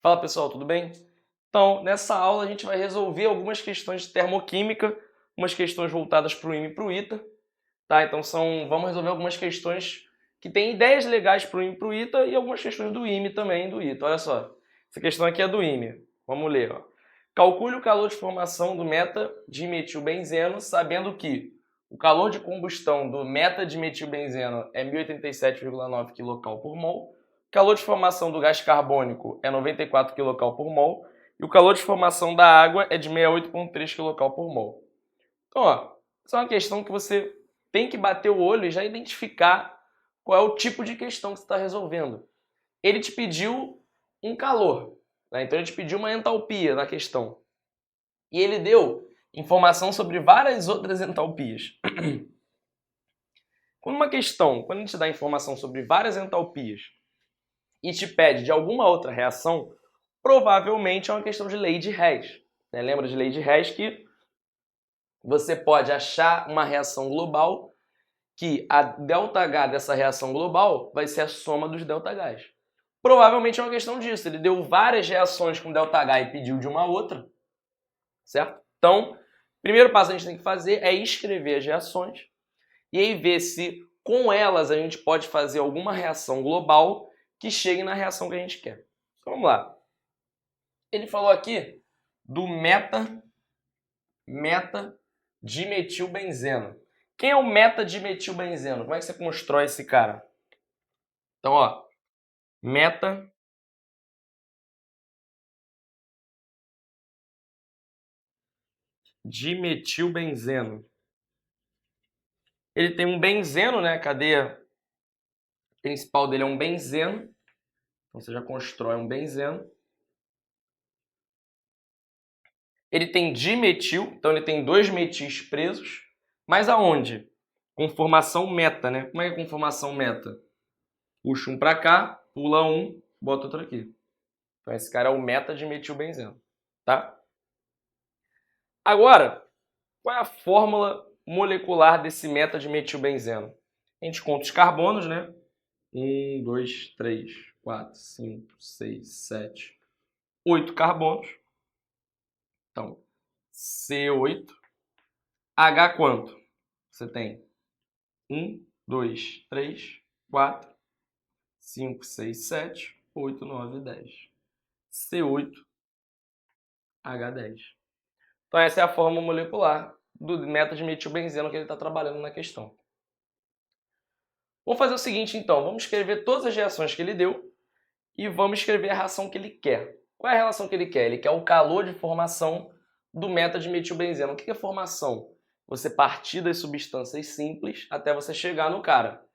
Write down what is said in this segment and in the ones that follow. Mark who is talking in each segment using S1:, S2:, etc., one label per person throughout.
S1: Fala pessoal, tudo bem? Então, nessa aula a gente vai resolver algumas questões de termoquímica, umas questões voltadas para o IME e para o ITA, tá? Então vamos resolver algumas questões que têm ideias legais para o IME e para o ITA e algumas questões do IME também e do ITA. Olha só, essa questão aqui é do IME, vamos ler. Ó. Calcule o calor de formação do metadimetilbenzeno, sabendo que o calor de combustão do metadimetilbenzeno é 1087,9 kcal por mol, o calor de formação do gás carbônico é 94 kcal por mol e o calor de formação da água é de 68,3 kcal por mol. Então, ó, essa é uma questão que você tem que bater o olho e já identificar qual é o tipo de questão que você está resolvendo. Ele te pediu um calor, né? Então ele te pediu uma entalpia na questão. E ele deu informação sobre várias outras entalpias. Quando a gente dá informação sobre várias entalpias e te pede de alguma outra reação, provavelmente é uma questão de lei de Hess. Né? Lembra de lei de Hess que você pode achar uma reação global que a ΔH dessa reação global vai ser a soma dos ΔHs. Provavelmente é uma questão disso. Ele deu várias reações com ΔH e pediu de uma outra, certo? Então, o primeiro passo que a gente tem que fazer é escrever as reações e aí ver se com elas a gente pode fazer alguma reação global que chegue na reação que a gente quer. Então, vamos lá. Ele falou aqui do metadimetilbenzeno. Quem é o metadimetilbenzeno? Como é que você constrói esse cara? Então, ó, metadimetilbenzeno. Ele tem um benzeno, né? A cadeia principal dele é um benzeno. Então você já constrói um benzeno. Ele tem dimetil, então ele tem dois metis presos. Mas aonde? Conformação meta, né? Como é que é conformação meta? Puxa um para cá, pula um, bota outro aqui. Então esse cara é o metadimetilbenzeno, tá? Agora, qual é a fórmula molecular desse metadimetilbenzeno? A gente conta os carbonos, né? 1, 2, 3, 4, 5, 6, 7, 8 carbonos. Então, C8. H quanto? Você tem 1, 2, 3, 4, 5, 6, 7, 8, 9, 10. C8, H10. Então essa é a fórmula molecular do metadimetilbenzeno que ele está trabalhando na questão. Vamos fazer o seguinte então, vamos escrever todas as reações que ele deu e vamos escrever a reação que ele quer. Qual é a relação que ele quer? Ele quer o calor de formação do metadimetilbenzeno. O que é formação? Você partir das substâncias simples até você chegar no cara.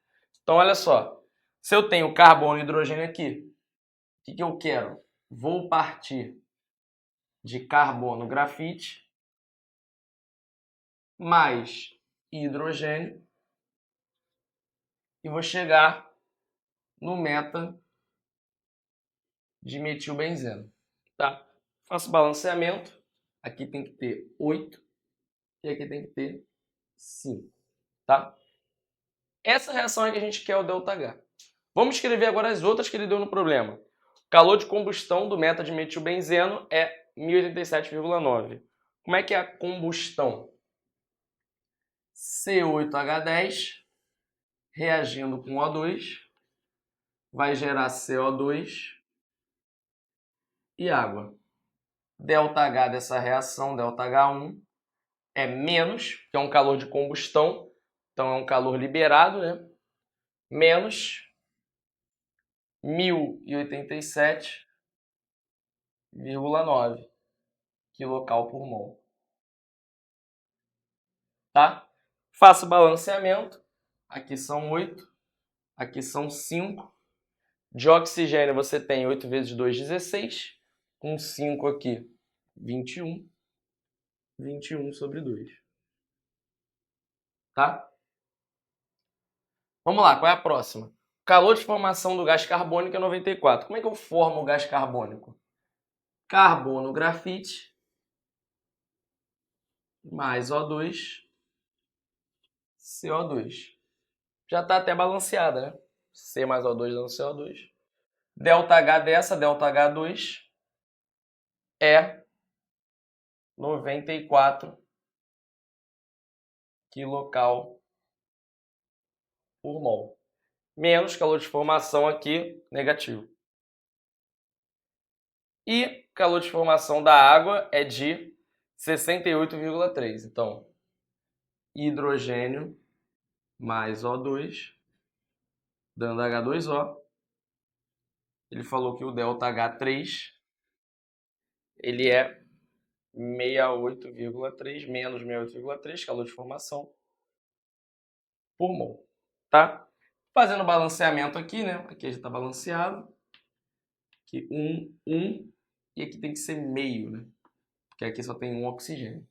S1: Então olha só, se eu tenho carbono e hidrogênio aqui, o que eu quero? Vou partir de carbono grafite mais hidrogênio e vou chegar no metadimetilbenzeno, tá? Faço balanceamento, aqui tem que ter 8 e aqui tem que ter 5, tá? Essa reação é que a gente quer o ΔH. Vamos escrever agora as outras que ele deu no problema. O calor de combustão do metadimetilbenzeno é 1087,9. Como é que é a combustão? C8H10 reagindo com O2 vai gerar CO2 e água. ΔH dessa reação, ΔH1, é menos, que é um calor de combustão, então é um calor liberado, né? Menos 1087,9 kcal por mol. Tá? Faço balanceamento. Aqui são 8, aqui são 5. De oxigênio você tem 8 vezes 2, 16. Com 5 aqui, 21. 21 sobre 2. Tá? Vamos lá, qual é a próxima? Calor de formação do gás carbônico é 94. Como é que eu formo o gás carbônico? Carbono grafite mais O2, CO2. Já está até balanceada, né? C mais O2 dando CO2. ΔH dessa, ΔH2, é 94 kcal por mol. Menos calor de formação aqui, negativo. E calor de formação da água é de 68,3. Então, hidrogênio mais O2, dando H2O. Ele falou que o ΔH3, ele é 68,3, menos 68,3, calor de formação, por mol. Tá? Fazendo o balanceamento aqui, né? Aqui já está balanceado. Aqui 1, e aqui tem que ser meio, né? Porque aqui só tem um oxigênio.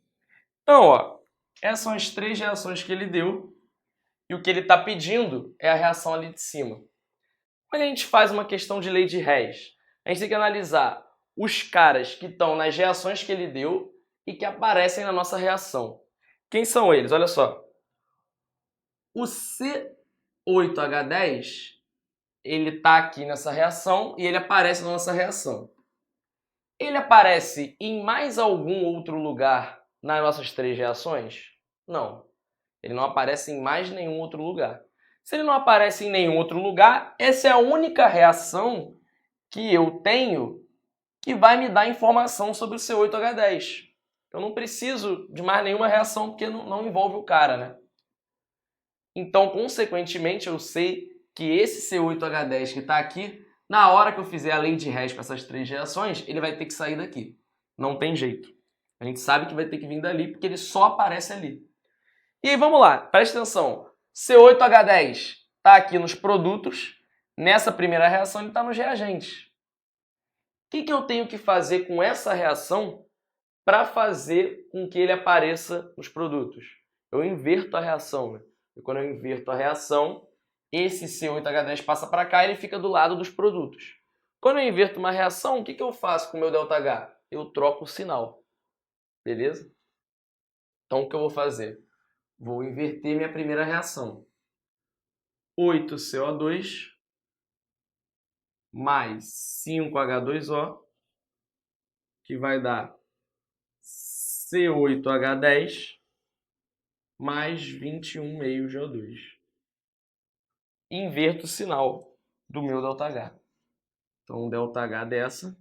S1: Então, ó, essas são as 3 reações que ele deu. E o que ele está pedindo é a reação ali de cima. Quando a gente faz uma questão de lei de Hess, a gente tem que analisar os caras que estão nas reações que ele deu e que aparecem na nossa reação. Quem são eles? Olha só. O C8H10, ele está aqui nessa reação e ele aparece na nossa reação. Ele aparece em mais algum outro lugar nas nossas 3 reações? Não. Ele não aparece em mais nenhum outro lugar. Se ele não aparece em nenhum outro lugar, essa é a única reação que eu tenho que vai me dar informação sobre o C8H10. Eu não preciso de mais nenhuma reação porque não envolve o cara, né? Então, consequentemente, eu sei que esse C8H10 que está aqui, na hora que eu fizer a lei de Hess para essas 3 reações, ele vai ter que sair daqui. Não tem jeito. A gente sabe que vai ter que vir dali porque ele só aparece ali. E aí, vamos lá, presta atenção. C8H10 está aqui nos produtos. Nessa primeira reação, ele está nos reagentes. O que eu tenho que fazer com essa reação para fazer com que ele apareça nos produtos? Eu inverto a reação, né? E quando eu inverto a reação, esse C8H10 passa para cá e ele fica do lado dos produtos. Quando eu inverto uma reação, o que eu faço com o meu ΔH? Eu troco o sinal. Beleza? Então, o que eu vou fazer? Vou inverter minha primeira reação. 8CO2 mais 5H2O, que vai dar C8H10 mais 21,5GO2. Inverto o sinal do meu ΔH. Então, o ΔH dessa,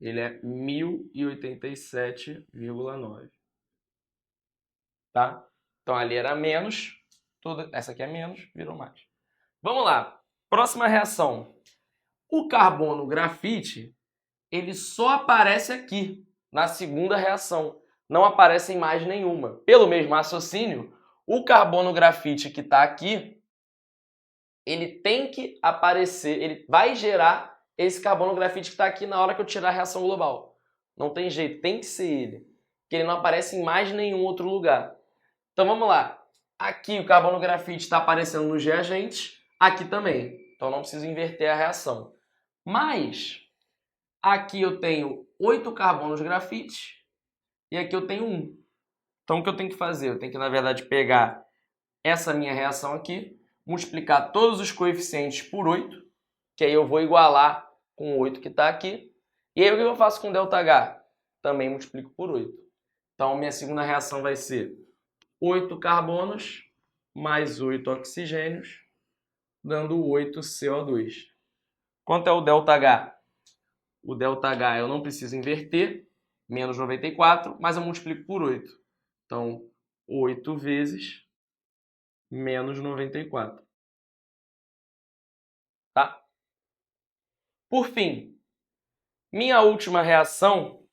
S1: ele é 1087,9. Tá? Então, ali era menos, essa aqui é menos, virou mais. Vamos lá. Próxima reação. O carbono grafite, ele só aparece aqui, na segunda reação. Não aparece em mais nenhuma. Pelo mesmo raciocínio, o carbono grafite que está aqui, ele tem que aparecer, ele vai gerar esse carbono grafite que está aqui na hora que eu tirar a reação global. Não tem jeito, tem que ser ele. Porque ele não aparece em mais nenhum outro lugar. Então vamos lá. Aqui o carbono grafite está aparecendo nos reagentes, aqui também. Então não preciso inverter a reação. Mas aqui eu tenho 8 carbonos grafite e aqui eu tenho 1. Então o que eu tenho que fazer? Eu tenho que, na verdade, pegar essa minha reação aqui, multiplicar todos os coeficientes por 8, que aí eu vou igualar com o 8 que está aqui. E aí o que eu faço com o ΔH? Também multiplico por 8. Então minha segunda reação vai ser 8 carbonos mais 8 oxigênios, dando 8 CO2. Quanto é o ΔH? O ΔH eu não preciso inverter, menos 94, mas eu multiplico por 8. Então, 8 vezes menos 94. Tá? Por fim, minha última reação,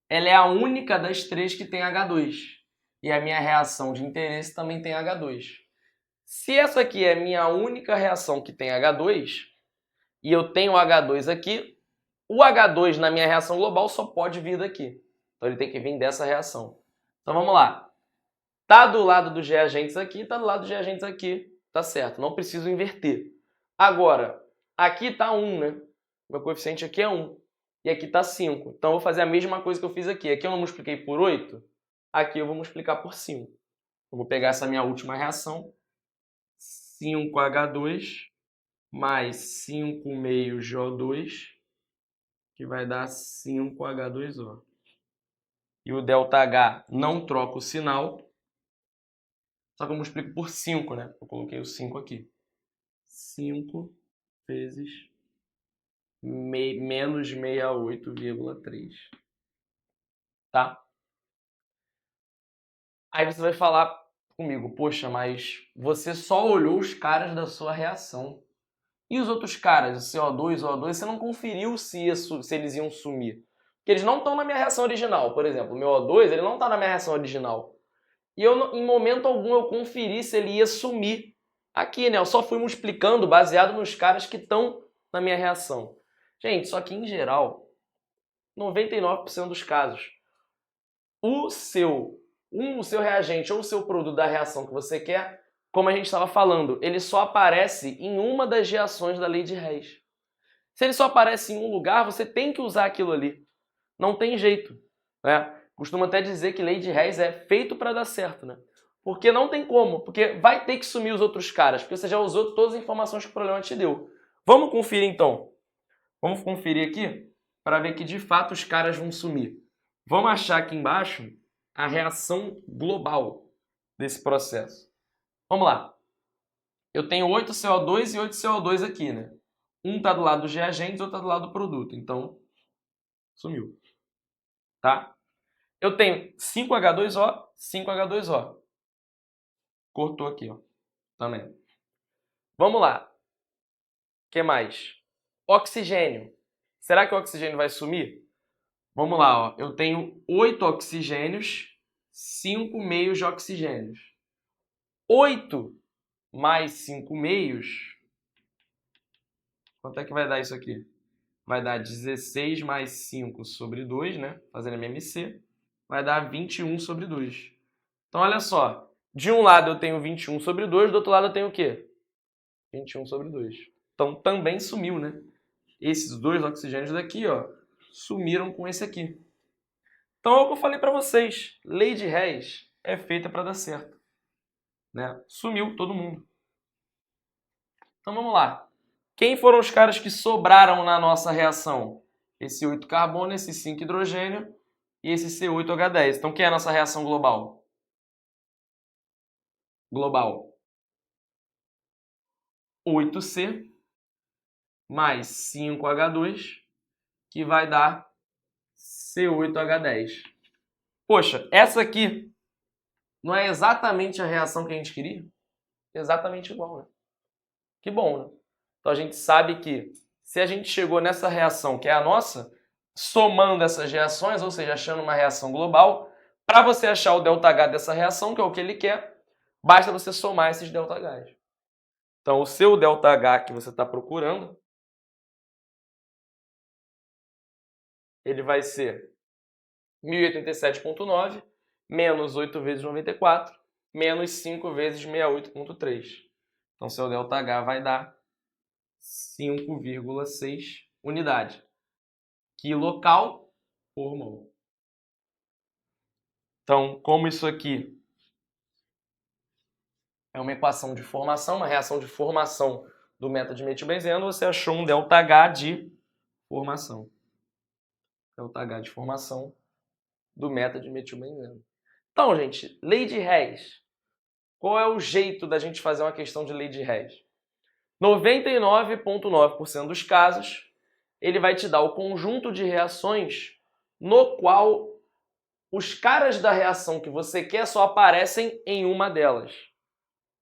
S1: ela é a única das 3 que tem H2. E a minha reação de interesse também tem H2. Se essa aqui é a minha única reação que tem H2, e eu tenho H2 aqui, o H2 na minha reação global só pode vir daqui. Então ele tem que vir dessa reação. Então vamos lá. Tá do lado dos reagentes aqui, tá do lado dos reagentes aqui. Tá certo, não preciso inverter. Agora, aqui tá 1, né? Meu coeficiente aqui é 1. E aqui tá 5. Então eu vou fazer a mesma coisa que eu fiz aqui. Aqui eu não multipliquei por 8. Aqui eu vou multiplicar por 5. Eu vou pegar essa minha última reação. 5H2 mais 5,5GO2, que vai dar 5H2O. E o ΔH não troca o sinal, só que eu multiplico por 5, né? Eu coloquei o 5 aqui. 5 vezes menos 68,3. Tá? Aí você vai falar comigo, poxa, mas você só olhou os caras da sua reação. E os outros caras, o CO2, o O2, você não conferiu se eles iam sumir. Porque eles não estão na minha reação original. Por exemplo, o meu O2 ele não está na minha reação original. E eu, em momento algum, eu conferi se ele ia sumir. Aqui, né? Eu só fui multiplicando baseado nos caras que estão na minha reação. Gente, só que em geral, 99% dos casos, o seu reagente ou o seu produto da reação que você quer, como a gente estava falando, ele só aparece em uma das reações da lei de Hess. Se ele só aparece em um lugar, você tem que usar aquilo ali. Não tem jeito, né? Costumo até dizer que lei de Hess é feito para dar certo, né? Porque não tem como, porque vai ter que sumir os outros caras, porque você já usou todas as informações que o problema te deu. Vamos conferir então. Vamos conferir aqui para ver que de fato os caras vão sumir. Vamos achar aqui embaixo a reação global desse processo. Vamos lá. Eu tenho 8 CO2 e 8 CO2 aqui, né? Um está do lado dos reagentes, outro está do lado do produto. Então, sumiu. Tá? Eu tenho 5H2O, 5H2O. Cortou aqui, ó. Também. Vamos lá. O que mais? Oxigênio. Será que o oxigênio vai sumir? Vamos lá, ó. Eu tenho 8 oxigênios, 5 meios de oxigênios. 8 mais 5 meios. Quanto é que vai dar isso aqui? Vai dar 16 mais 5 sobre 2, né? Fazendo MMC. Vai dar 21 sobre 2. Então, olha só. De um lado eu tenho 21 sobre 2, do outro lado eu tenho o quê? 21 sobre 2. Então, também sumiu, né? Esses dois oxigênios daqui, ó, sumiram com esse aqui. Então, é o que eu falei para vocês. Lei de Hess é feita para dar certo. Né? Sumiu todo mundo. Então, vamos lá. Quem foram os caras que sobraram na nossa reação? Esse 8 carbono, esse 5 hidrogênio e esse C8H10. Então, quem é a nossa reação global? Global. 8C mais 5H2, que vai dar C8H10. Poxa, essa aqui não é exatamente a reação que a gente queria? Exatamente igual, né? Que bom, né? Então a gente sabe que se a gente chegou nessa reação que é a nossa, somando essas reações, ou seja, achando uma reação global, para você achar o ΔH dessa reação, que é o que ele quer, basta você somar esses ΔHs. Então o seu ΔH que você está procurando, ele vai ser 1087,9 menos 8 vezes 94 menos 5 vezes 68,3. Então seu ΔH vai dar 5,6 unidade. Quilocal por mol. Então, como isso aqui é uma equação de formação, uma reação de formação do metilbenzeno, você achou um ΔH de formação. ΔH de formação do metilbenzeno. Então, gente, lei de Hess. Qual é o jeito da gente fazer uma questão de lei de Hess? 99,9% dos casos, ele vai te dar o conjunto de reações no qual os caras da reação que você quer só aparecem em uma delas.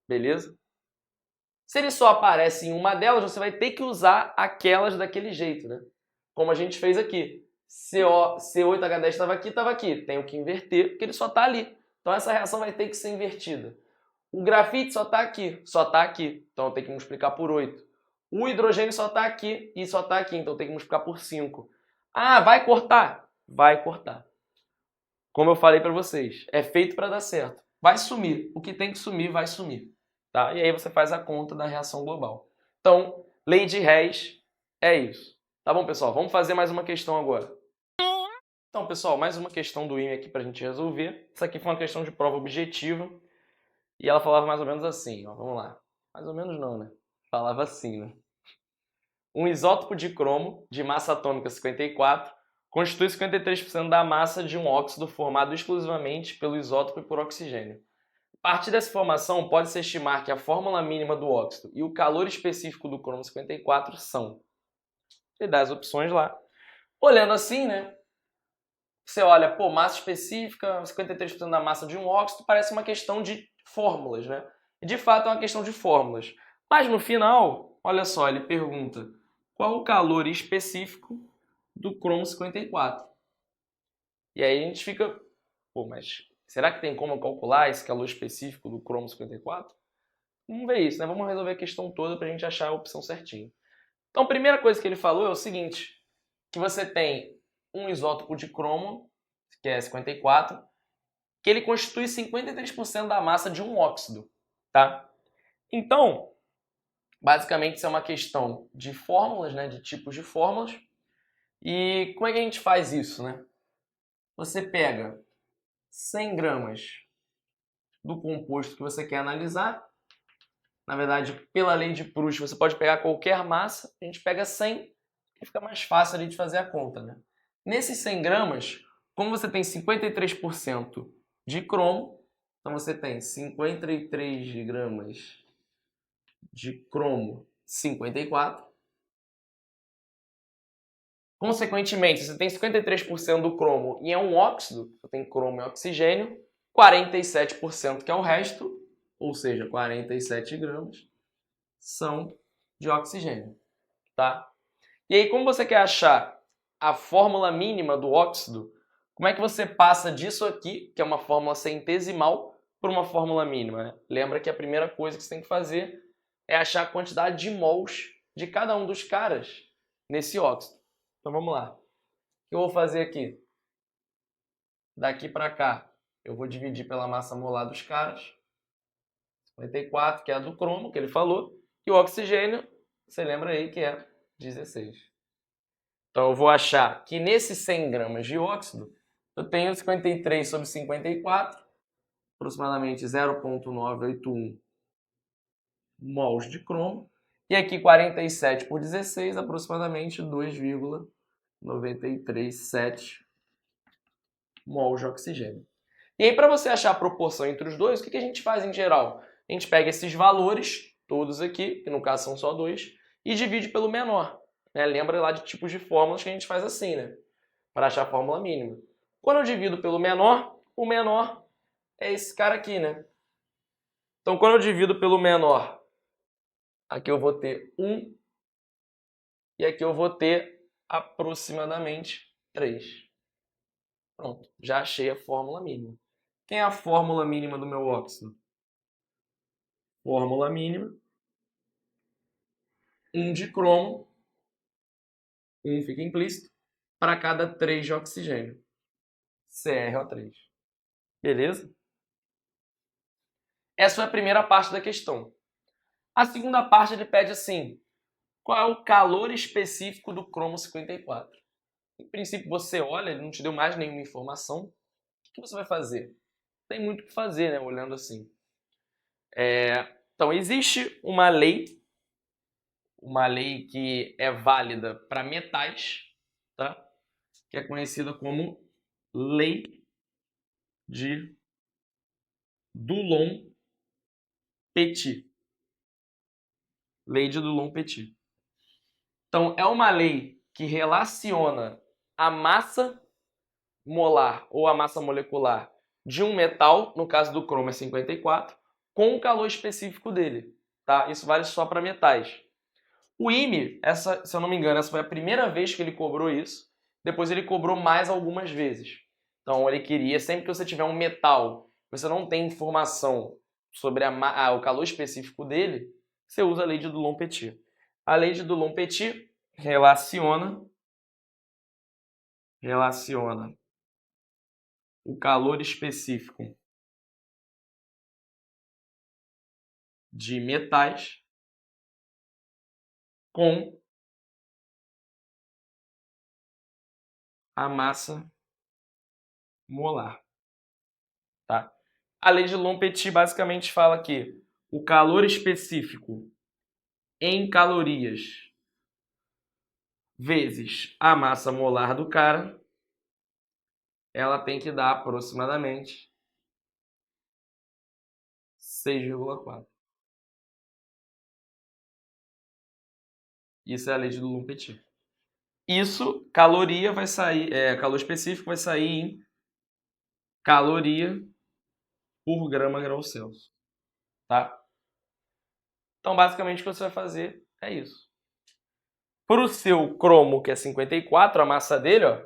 S1: Beleza? Se ele só aparece em uma delas, você vai ter que usar aquelas daquele jeito, né? Como a gente fez aqui. C8H10 estava aqui. Tenho que inverter, porque ele só está ali. Então essa reação vai ter que ser invertida. O grafite só está aqui. Então eu tenho que multiplicar por 8. O hidrogênio só está aqui e só está aqui. Então eu tenho que multiplicar por 5. Ah, vai cortar? Vai cortar. Como eu falei para vocês, é feito para dar certo. Vai sumir. O que tem que sumir, vai sumir. Tá? E aí você faz a conta da reação global. Então, lei de Hess é isso. Tá bom, pessoal? Vamos fazer mais uma questão agora. Então, pessoal, mais uma questão do IME aqui para a gente resolver. Essa aqui foi uma questão de prova objetiva. E ela falava mais ou menos assim, ó. Vamos lá. Mais ou menos não, né? Falava assim, né? um isótopo de cromo de massa atômica 54 constitui 53% da massa de um óxido formado exclusivamente pelo isótopo e por oxigênio. A partir dessa informação, pode-se estimar que a fórmula mínima do óxido e o calor específico do cromo 54 são. Ele dá as opções lá. Olhando assim, né? Você olha, pô, massa específica, 53% da massa de um óxido, parece uma questão de fórmulas, né? E de fato é uma questão de fórmulas. Mas no final, olha só, ele pergunta qual o calor específico do cromo 54. E aí a gente fica, pô, mas será que tem como eu calcular esse calor específico do cromo 54? Vamos ver isso, né? Vamos resolver a questão toda para a gente achar a opção certinha. Então, a primeira coisa que ele falou é o seguinte, que você tem um isótopo de cromo, que é 54, que ele constitui 53% da massa de um óxido, tá? Então, basicamente isso é uma questão de fórmulas, né, de tipos de fórmulas. E como é que a gente faz isso, né? Você pega 100 gramas do composto que você quer analisar. Na verdade, pela lei de Proust, você pode pegar qualquer massa, a gente pega 100 e fica mais fácil ali de fazer a conta, né? Nesses 100 gramas, como você tem 53% de cromo, então você tem 53 gramas de cromo 54. Consequentemente, você tem 53% do cromo e é um óxido, você tem cromo e oxigênio, 47% que é o resto, ou seja, 47 gramas, são de oxigênio, tá? E aí, como você quer achar a fórmula mínima do óxido, como é que você passa disso aqui, que é uma fórmula centesimal, para uma fórmula mínima, né? Lembra que a primeira coisa que você tem que fazer é achar a quantidade de mols de cada um dos caras nesse óxido. Então vamos lá. O que eu vou fazer aqui? Daqui para cá, eu vou dividir pela massa molar dos caras. 54, que é a do cromo, que ele falou. E o oxigênio, você lembra aí que é 16. Então eu vou achar que nesses 100 gramas de óxido, eu tenho 53 sobre 54, aproximadamente 0,981 mols de cromo. E aqui 47 por 16, aproximadamente 2,937 mols de oxigênio. E aí, para você achar a proporção entre os dois, o que a gente faz em geral? A gente pega esses valores, todos aqui, que no caso são só dois, e divide pelo menor. Né? Lembra lá de tipos de fórmulas que a gente faz assim, né? Para achar a fórmula mínima. Quando eu divido pelo menor, o menor é esse cara aqui, né? Então, quando eu divido pelo menor, aqui eu vou ter 1 e aqui eu vou ter aproximadamente 3. Pronto, já achei a fórmula mínima. Quem é a fórmula mínima do meu óxido? Fórmula mínima. 1 de cromo, 1 fica implícito, para cada 3 de oxigênio. CrO3. Beleza? Essa foi a primeira parte da questão. A segunda parte ele pede assim, qual é o calor específico do cromo 54? Em princípio você olha, ele não te deu mais nenhuma informação, o que você vai fazer? Tem muito o que fazer, né, olhando assim. Então existe uma lei que é válida para metais, tá? Que é conhecida como Lei de Dulong-Petit. Lei de Dulong-Petit. Então, é uma lei que relaciona a massa molar ou a massa molecular de um metal, no caso do cromo é 54, com o calor específico dele. Tá? Isso vale só para metais. O IME, se eu não me engano, essa foi a primeira vez que ele cobrou isso. Depois ele cobrou mais algumas vezes. Então ele queria, sempre que você tiver um metal, você não tem informação sobre o calor específico dele, você usa a lei de Dulong-Petit. A lei de Dulong-Petit relaciona o calor específico de metais com a massa molar. Tá? A lei de Dulong-Petit basicamente fala que o calor específico em calorias vezes a massa molar do cara, ela tem que dar aproximadamente 6,4. Isso é a lei de Dulong-Petit. Isso, caloria vai sair, calor específico vai sair em caloria por grama-grau Celsius, tá? Então, basicamente, o que você vai fazer é isso. Para o seu cromo, que é 54, a massa dele, ó,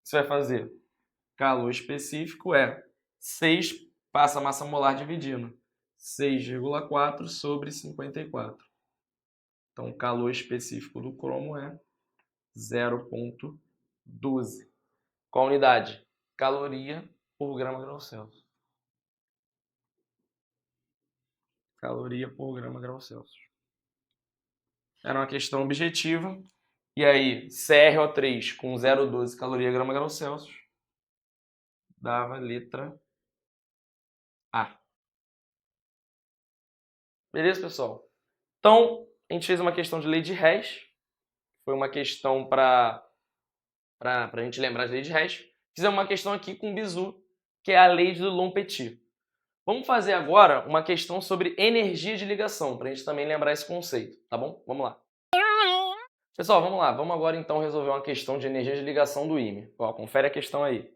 S1: você vai fazer calor específico é 6, passa a massa molar dividindo. 6,4 sobre 54. Então, o calor específico do cromo é 0,12. Qual a unidade? Caloria por grama-grau Celsius. Caloria por grama-grau Celsius. Era uma questão objetiva. E aí, CrO3 com 0,12 caloria grama-grau Celsius dava letra A. Beleza, pessoal? Então, a gente fez uma questão de lei de Hess. Foi uma questão para a gente lembrar de lei de Hess. Fizemos uma questão aqui com Bizu, que é a lei de Dulong-Petit. Vamos fazer agora uma questão sobre energia de ligação, para a gente também lembrar esse conceito, tá bom? Vamos lá. Pessoal, vamos lá. Vamos agora então resolver uma questão de energia de ligação do ímã. Ó, confere a questão aí.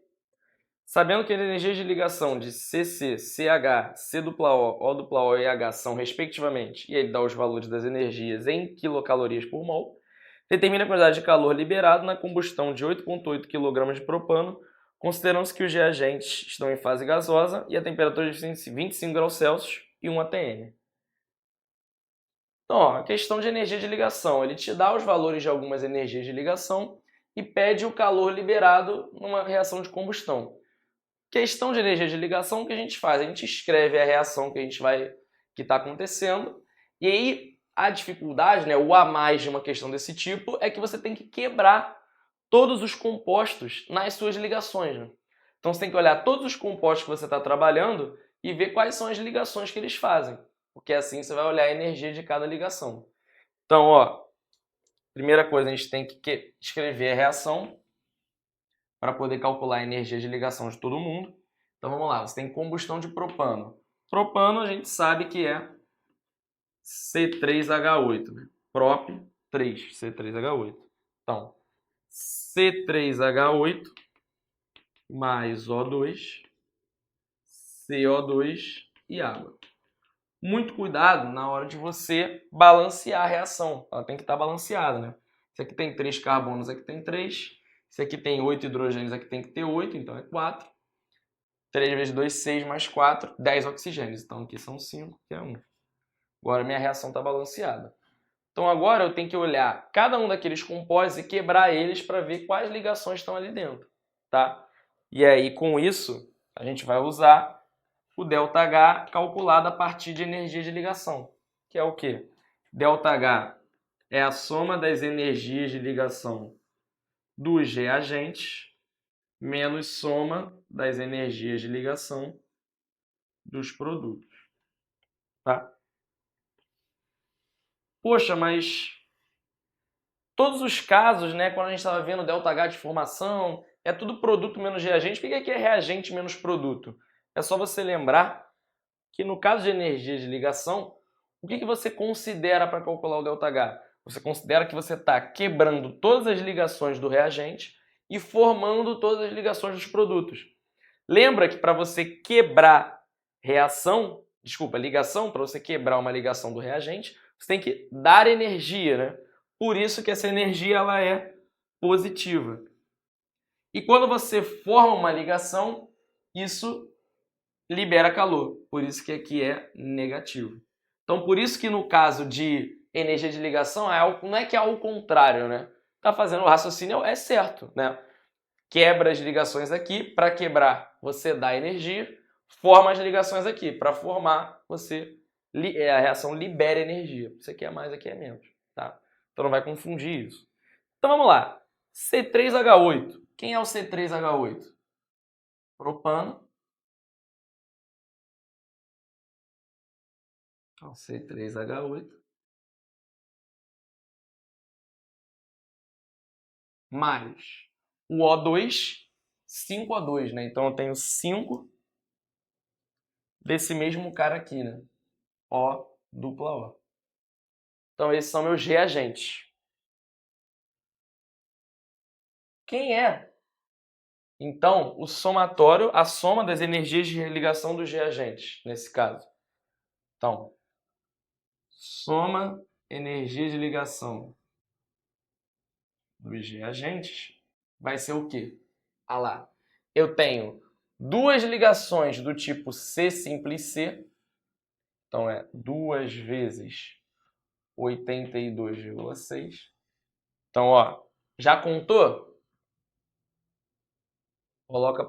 S1: Sabendo que a energia de ligação de CC, CH, COO, OO e H são respectivamente, e ele dá os valores das energias em quilocalorias por mol, determina a quantidade de calor liberado na combustão de 8,8 kg de propano, considerando-se que os reagentes estão em fase gasosa e a temperatura de 25 graus Celsius e 1 atm. Então, ó, a questão de energia de ligação, ele te dá os valores de algumas energias de ligação e pede o calor liberado numa reação de combustão. Questão de energia de ligação, o que a gente faz? A gente escreve a reação que está acontecendo, e aí a dificuldade, né, o a mais de uma questão desse tipo, é que você tem que quebrar todos os compostos nas suas ligações. Né? Então você tem que olhar todos os compostos que você está trabalhando e ver quais são as ligações que eles fazem, porque assim você vai olhar a energia de cada ligação. Então, ó, primeira coisa, a gente tem que escrever a reação para poder calcular a energia de ligação de todo mundo. Então vamos lá, você tem combustão de propano. Propano a gente sabe que é C3H8, né? Prop 3, C3H8. Então, C3H8 mais O2, CO2 e água. Muito cuidado na hora de você balancear a reação. Ela tem que estar balanceada, né? Esse aqui tem 3 carbonos, aqui tem 3. Esse aqui tem 8 hidrogênios, aqui tem que ter 8, então é 4. 3 vezes 2, 6 mais 4, 10 oxigênios. Então aqui são 5, que é 1. Agora minha reação está balanceada. Então agora eu tenho que olhar cada um daqueles compostos e quebrar eles para ver quais ligações estão ali dentro. Tá? E aí com isso a gente vai usar o ΔH calculado a partir de energia de ligação. Que é o quê? ΔH é a soma das energias de ligação dos reagentes menos soma das energias de ligação dos produtos, tá? Poxa, mas todos os casos, né, quando a gente estava vendo ΔH de formação, é tudo produto menos reagente. Por que aqui é reagente menos produto? É só você lembrar que no caso de energia de ligação, o que você considera para calcular o ΔH? Você considera que você está quebrando todas as ligações do reagente e formando todas as ligações dos produtos. Lembra que para você quebrar ligação, para você quebrar uma ligação do reagente, você tem que dar energia, né? Por isso que essa energia ela é positiva. E quando você forma uma ligação, isso libera calor. Por isso que aqui é negativo. Então, por isso que no caso de energia de ligação, não é que é ao contrário, né? Tá fazendo o raciocínio é certo, né? Quebra as ligações aqui, para quebrar você dá energia, forma as ligações aqui, para formar a reação libera energia. Isso aqui é mais, aqui é menos, tá? Então não vai confundir isso. Então vamos lá. C3H8. Quem é o C3H8? Propano. Então, C3H8 mais o O2, 5O2, né? Então eu tenho 5 desse mesmo cara aqui, né? O dupla O. Então esses são meus reagentes. Quem é, então, o somatório, a soma das energias de ligação dos reagentes, nesse caso? Então, soma energia de ligação dos reagentes vai ser o quê? Ah lá, eu tenho duas ligações do tipo C simples C, então é 2 vezes 82,6. Então, ó, já contou?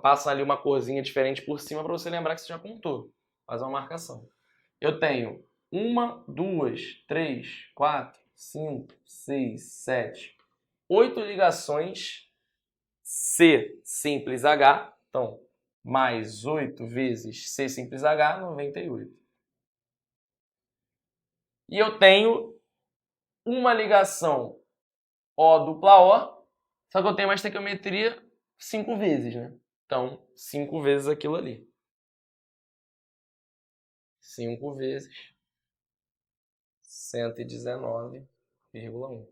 S1: Passa ali uma corzinha diferente por cima para você lembrar que você já contou. Faz uma marcação. Eu tenho 1, 2, 3, 4, 5, 6, 7, 8 ligações C simples H. Então, mais 8 vezes C simples H, 98. E eu tenho uma ligação O dupla O, só que eu tenho uma estequiometria 5 vezes, né? Então, 5 vezes aquilo ali. 5 vezes 119,1.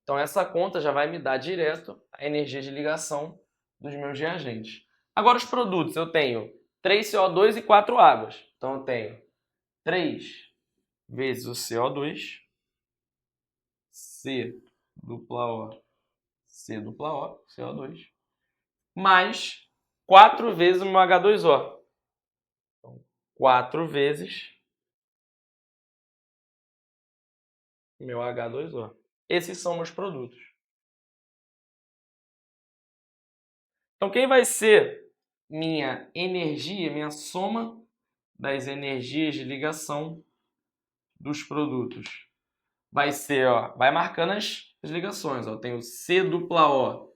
S1: Então, essa conta já vai me dar direto a energia de ligação dos meus reagentes. Agora, os produtos. Eu tenho 3 CO2 e 4 águas. Então, eu tenho 3 vezes o CO2, C dupla O, C dupla O, CO2, mais 4 vezes o meu H2O. Então, 4 vezes meu H2O. Esses são meus produtos. Então, quem vai ser minha energia, minha soma das energias de ligação dos produtos? Vai ser, ó, vai marcando as ligações. Ó. Eu tenho C dupla O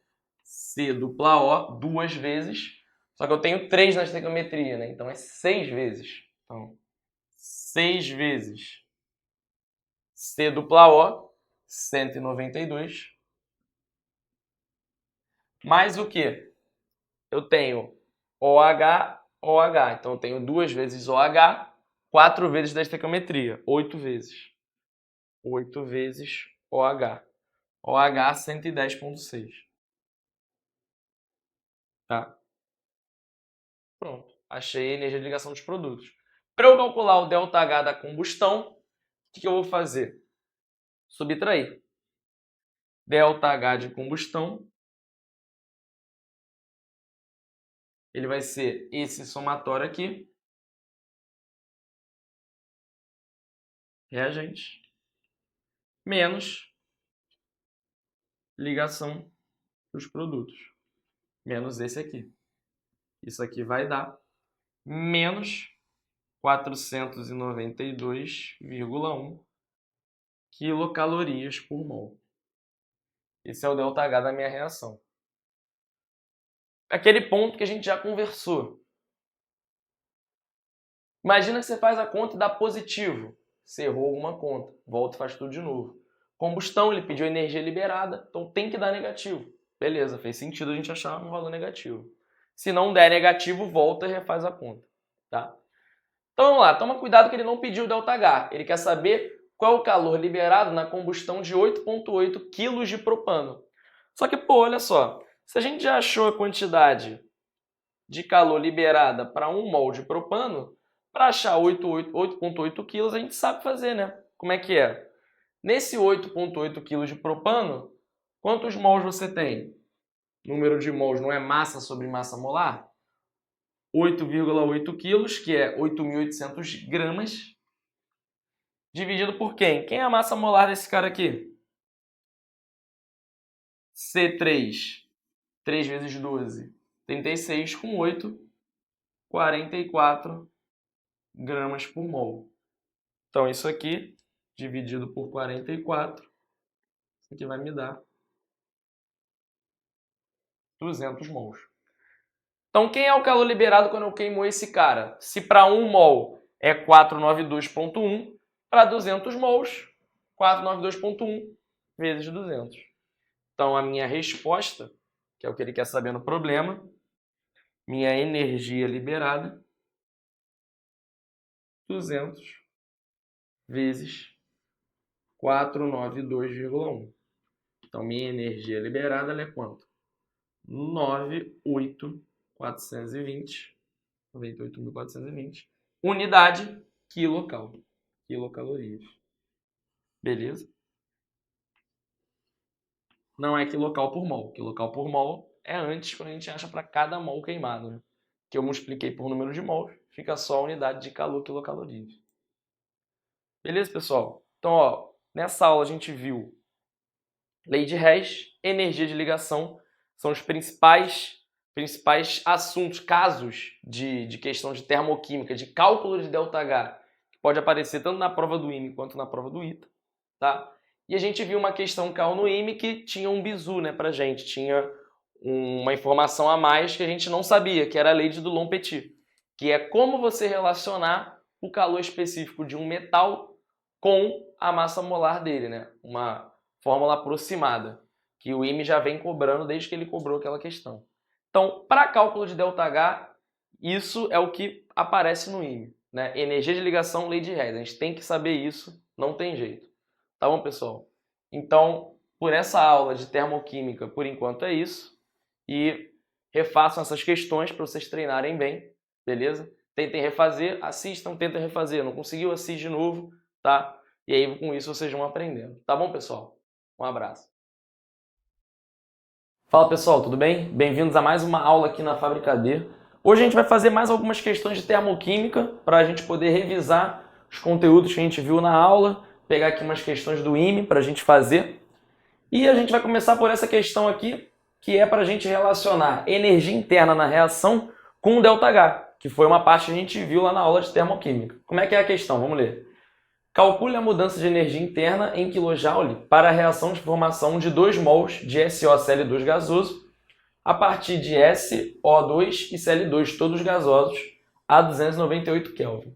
S1: duas vezes. Só que eu tenho 3 na estequiometria, né? Então é 6 vezes. Então, 6 vezes C dupla O, 192. Mais o quê? Eu tenho OH, OH. Então eu tenho 2 vezes OH, 4 vezes da estequiometria, 8 vezes. 8 vezes OH. OH 110,6. Tá? Pronto. Achei a energia de ligação dos produtos. Para eu calcular o ΔH da combustão, o que eu vou fazer? Subtrair. ΔH de combustão, ele vai ser esse somatório aqui, reagente, menos ligação dos produtos, menos esse aqui. Isso aqui vai dar menos 492,1 quilocalorias por mol. Esse é o ΔH da minha reação. Aquele ponto que a gente já conversou. Imagina que você faz a conta e dá positivo. Você errou alguma conta. Volta e faz tudo de novo. Combustão, ele pediu energia liberada, então tem que dar negativo. Beleza, fez sentido a gente achar um valor negativo. Se não der negativo, volta e refaz a conta. Tá? Então vamos lá, toma cuidado que ele não pediu o ΔH. Ele quer saber qual é o calor liberado na combustão de 8,8 kg de propano. Só que, pô, olha só. Se a gente já achou a quantidade de calor liberada para 1 mol de propano, para achar 8,8 kg, a gente sabe fazer, né? Como é que é? Nesse 8,8 kg de propano, quantos mols você tem? Número de mols não é massa sobre massa molar? 8,8 quilos, que é 8.800 gramas, dividido por quem? Quem é a massa molar desse cara aqui? C3, 3 vezes 12, 36 com 8, 44 gramas por mol. Então, isso aqui, dividido por 44, isso aqui vai me dar 200 mols. Então, quem é o calor liberado quando eu queimo esse cara? Se para 1 mol é 492,1, para 200 mols, 492,1 vezes 200. Então, a minha resposta, que é o que ele quer saber no problema, minha energia liberada, 200 vezes 492,1. Então, minha energia liberada ela é quanto? 98.420. 98.420. Unidade quilocal. Quilocalorias. Beleza? Não é quilocal por mol. Quilocal por mol é antes, quando a gente acha para cada mol queimado, né? Que eu multipliquei por número de mols, fica só a unidade de calor, quilocalorias. Beleza, pessoal? Então, ó, nessa aula a gente viu lei de Hess, energia de ligação, são os principais assuntos, casos de questão de termoquímica, de cálculo de ΔH, que pode aparecer tanto na prova do IME quanto na prova do ITA, tá? E a gente viu uma questão que caiu no IME que tinha um bizu, né, pra gente, tinha uma informação a mais que a gente não sabia, que era a lei de Dulong-Petit, que é como você relacionar o calor específico de um metal com a massa molar dele, né? Uma fórmula aproximada, que o IME já vem cobrando desde que ele cobrou aquela questão. Então, para cálculo de ΔH, isso é o que aparece no IME, né? Energia de ligação, lei de Hess. A gente tem que saber isso, não tem jeito. Tá bom, pessoal? Então, por essa aula de termoquímica, por enquanto é isso. E refaçam essas questões para vocês treinarem bem, beleza? Tentem refazer, assistam, tentem refazer. Não conseguiu, assiste de novo, tá? E aí, com isso, vocês vão aprendendo. Tá bom, pessoal? Um abraço. Fala, pessoal, tudo bem? Bem-vindos a mais uma aula aqui na Fábrica D. Hoje a gente vai fazer mais algumas questões de termoquímica para a gente poder revisar os conteúdos que a gente viu na aula, pegar aqui umas questões do IME para a gente fazer. E a gente vai começar por essa questão aqui, que é para a gente relacionar energia interna na reação com o ΔH, que foi uma parte que a gente viu lá na aula de termoquímica. Como é que é a questão? Vamos ler. Calcule a mudança de energia interna em kJ para a reação de formação de 2 mols de SOCl2 gasoso a partir de SO2 e Cl2, todos gasosos, a 298 Kelvin.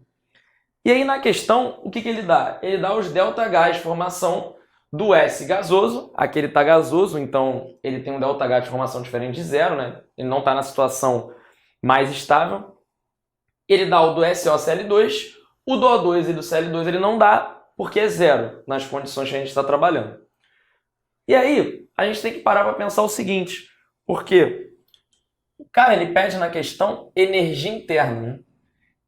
S1: E aí na questão, o que ele dá? Ele dá os ΔH de formação do S gasoso, aqui ele está gasoso, então ele tem um ΔH de formação diferente de zero, né? Ele não está na situação mais estável. Ele dá o do SOCl2, o do O2 e do Cl2 ele não dá, porque é zero nas condições que a gente está trabalhando. E aí, a gente tem que parar para pensar o seguinte, porque o cara ele pede na questão energia interna, né?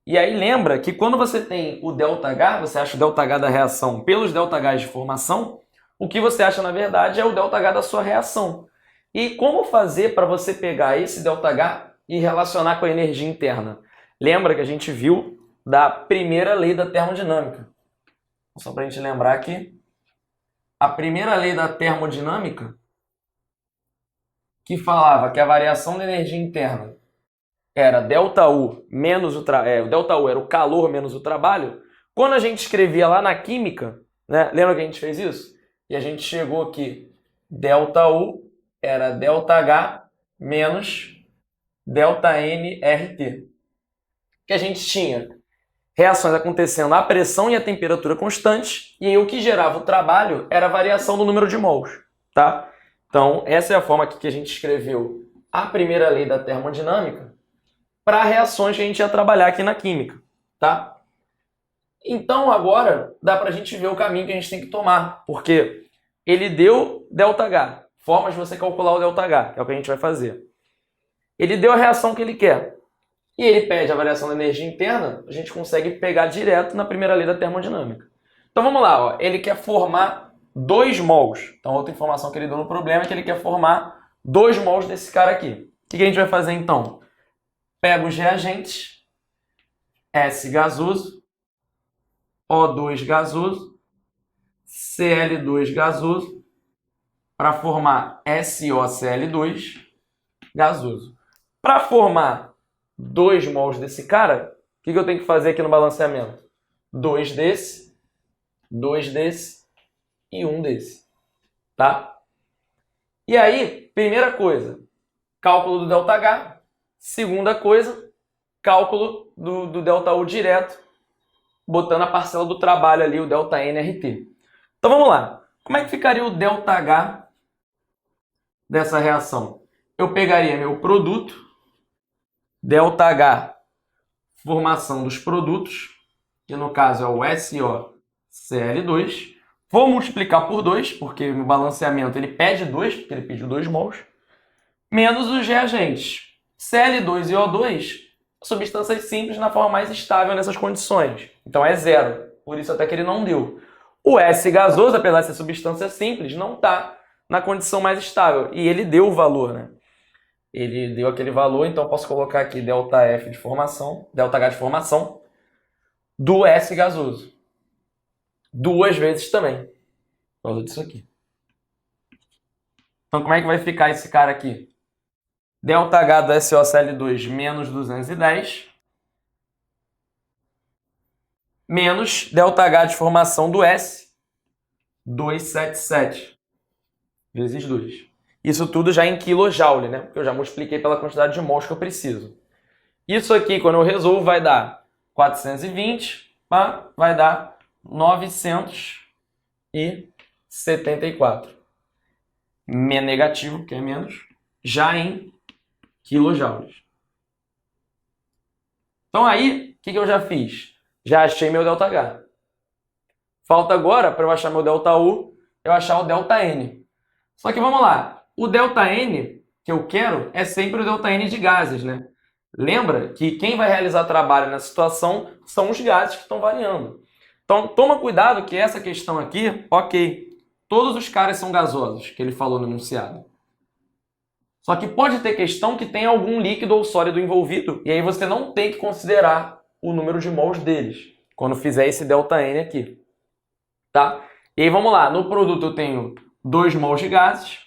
S1: E aí lembra que quando você tem o ΔH, você acha o ΔH da reação pelos ΔHs de formação, o que você acha na verdade é o ΔH da sua reação. E como fazer para você pegar esse ΔH e relacionar com a energia interna? Lembra que a gente viu da primeira lei da termodinâmica. Só para a gente lembrar aqui, a primeira lei da termodinâmica, que falava que a variação da energia interna era ΔU menos o ΔU era o calor menos o trabalho. Quando a gente escrevia lá na química, né, lembra que a gente fez isso? E a gente chegou aqui, ΔU era ΔH menos ΔNRT. Que a gente tinha reações acontecendo à pressão e à temperatura constantes, e aí o que gerava o trabalho era a variação do número de mols, tá? Então, essa é a forma aqui que a gente escreveu a primeira lei da termodinâmica para reações que a gente ia trabalhar aqui na química, tá? Então, agora, dá para a gente ver o caminho que a gente tem que tomar, porque ele deu ΔH, formas de você calcular o ΔH, que é o que a gente vai fazer. Ele deu a reação que ele quer. E ele pede a variação da energia interna, a gente consegue pegar direto na primeira lei da termodinâmica. Então vamos lá, ó. Ele quer formar 2 mols. Então outra informação que ele deu no problema é que ele quer formar 2 mols desse cara aqui. O que a gente vai fazer então? Pega os reagentes, S gasoso, O2 gasoso, Cl2 gasoso, para formar SOCl2 gasoso. Para formar 2 mols desse cara, o que eu tenho que fazer aqui no balanceamento? 2 desse e 1 desse, tá? E aí, primeira coisa, cálculo do ΔH. Segunda coisa, cálculo do ΔU direto, botando a parcela do trabalho ali, o ΔNRT. Então vamos lá. Como é que ficaria o ΔH dessa reação? Eu pegaria meu produto, ΔH, formação dos produtos, que no caso é o SOCl2. Vou multiplicar por 2, porque no balanceamento ele pede 2, porque ele pediu 2 mols, menos os reagentes. Cl2 e O2, substâncias simples na forma mais estável nessas condições. Então é zero, por isso até que ele não deu. O S gasoso, apesar de ser substância simples, não está na condição mais estável. E ele deu o valor, né? Ele deu aquele valor, então eu posso colocar aqui ΔF de formação, ΔH de formação, do S gasoso. 2 vezes também, por causa disso aqui. Então como é que vai ficar esse cara aqui? ΔH do SOCl2 menos 210, menos ΔH de formação do S, 277, vezes 2. Isso tudo já em kJ, né? Porque eu já multipliquei pela quantidade de mols que eu preciso. Isso aqui, quando eu resolvo, vai dar 420, vai dar 974. Negativo, que é menos, já em kJ. Então aí, o que eu já fiz? Já achei meu ΔH. Falta agora, para eu achar meu ΔU, eu achar o ΔN. Só que vamos lá. O ΔN que eu quero é sempre o ΔN de gases, né? Lembra que quem vai realizar trabalho nessa situação são os gases que estão variando. Então, toma cuidado que essa questão aqui, ok, todos os caras são gasosos, que ele falou no enunciado. Só que pode ter questão que tem algum líquido ou sólido envolvido, e aí você não tem que considerar o número de mols deles, quando fizer esse ΔN aqui. Tá? E aí vamos lá, no produto eu tenho 2 mols de gases,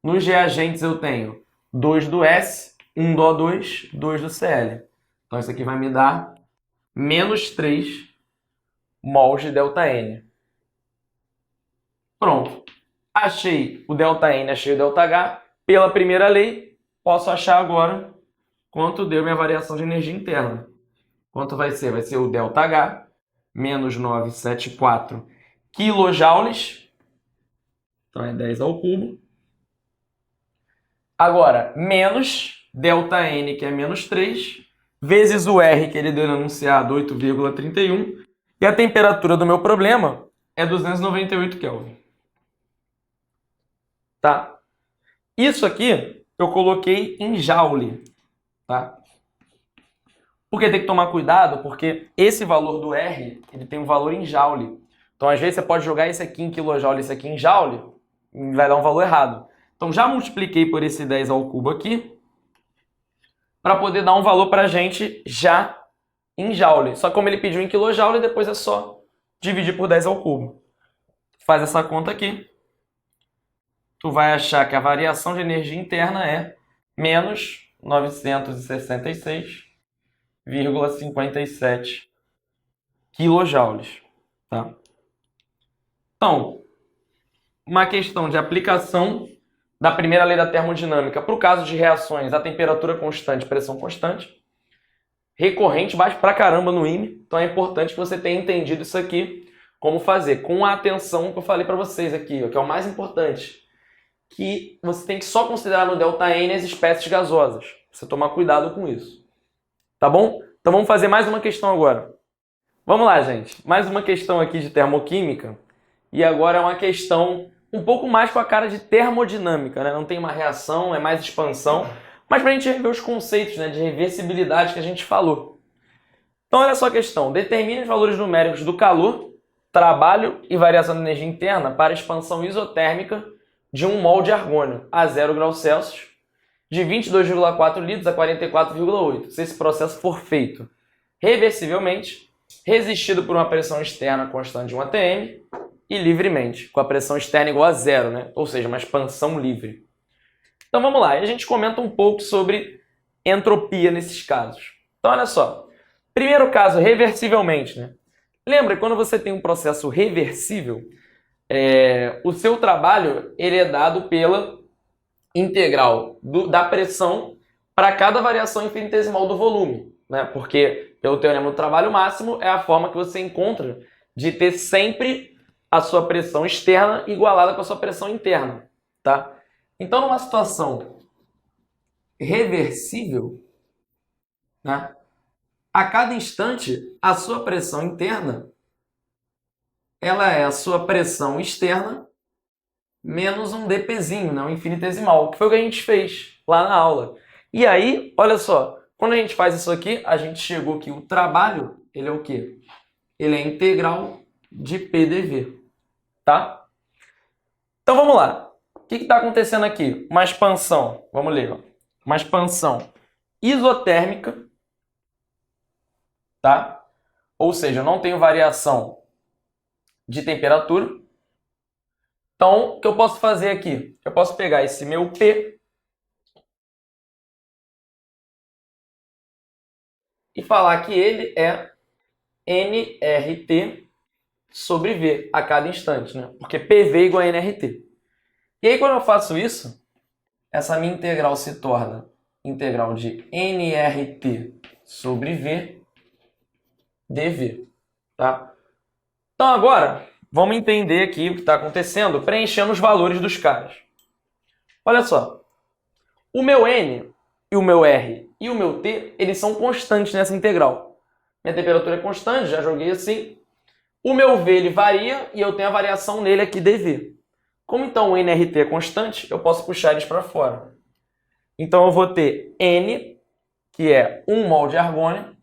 S1: nos reagentes eu tenho 2 do S, 1 do O2, 2 do Cl. Então isso aqui vai me dar menos 3 mols de ΔN. Pronto. Achei o ΔN, achei o ΔH. Pela primeira lei, posso achar agora quanto deu minha variação de energia interna. Quanto vai ser? Vai ser o ΔH menos 974 kJ. Então é 10 ao cubo. Agora, menos ΔN, que é menos 3, vezes o R, que ele deu no enunciado, 8,31. E a temperatura do meu problema é 298 Kelvin. Tá? Isso aqui eu coloquei em joule. Tá? Porque tem que tomar cuidado, porque esse valor do R, ele tem um valor em joule. Então, às vezes, você pode jogar esse aqui em kJ, esse aqui em joule, e vai dar um valor errado. Então, já multipliquei por esse 10 ao cubo aqui, para poder dar um valor para a gente já em joule. Só que como ele pediu em kJ, depois é só dividir por 10 ao cubo. Faz essa conta aqui. Tu vai achar que a variação de energia interna é menos 966,57 kJ. Tá? Então, uma questão de aplicação da primeira lei da termodinâmica para o caso de reações a temperatura constante, pressão constante, recorrente, bate pra caramba no IME, então é importante que você tenha entendido isso aqui, como fazer, com a atenção que eu falei para vocês aqui, que é o mais importante, que você tem que só considerar no ΔN as espécies gasosas, você tomar cuidado com isso, tá bom? Então vamos fazer mais uma questão agora. Vamos lá, gente, mais uma questão aqui de termoquímica, e agora é uma questão um pouco mais com a cara de termodinâmica, né? Não tem uma reação, é mais expansão, mas para a gente rever os conceitos, né, de reversibilidade que a gente falou. Então olha só a questão, determine os valores numéricos do calor, trabalho e variação de energia interna para a expansão isotérmica de 1 mol de argônio a 0 graus Celsius, de 22,4 litros a 44,8, se esse processo for feito reversivelmente, resistido por uma pressão externa constante de 1 atm, e livremente, com a pressão externa igual a 0, né? Ou seja, uma expansão livre. Então vamos lá, e a gente comenta um pouco sobre entropia nesses casos. Então olha só, primeiro caso, reversivelmente, né? Lembra, quando você tem um processo reversível, o seu trabalho ele é dado pela integral da pressão para cada variação infinitesimal do volume, né? Porque pelo teorema do trabalho máximo é a forma que você encontra de ter sempre a sua pressão externa igualada com a sua pressão interna, tá? Então, numa situação reversível, né, a cada instante, a sua pressão interna ela é a sua pressão externa menos um dPzinho, né, um infinitesimal, que foi o que a gente fez lá na aula. E aí, olha só, quando a gente faz isso aqui, a gente chegou que o trabalho, ele é o quê? Ele é integral de PdV, tá? Então vamos lá. O que está acontecendo aqui? Uma expansão, vamos ler, ó. Uma expansão isotérmica, tá? Ou seja, eu não tenho variação de temperatura. Então, o que eu posso fazer aqui? Eu posso pegar esse meu P e falar que ele é nRT sobre V a cada instante, né? Porque PV igual a nRT. E aí, quando eu faço isso, essa minha integral se torna integral de nRT sobre V dV, tá? Então, agora, vamos entender aqui o que está acontecendo, preenchendo os valores dos caras. Olha só, o meu N e o meu R e o meu T, eles são constantes nessa integral. Minha temperatura é constante, já joguei assim. O meu V ele varia e eu tenho a variação nele aqui dV. Como então o nRT é constante, eu posso puxar eles para fora. Então eu vou ter N, que é 1 mol de argônio,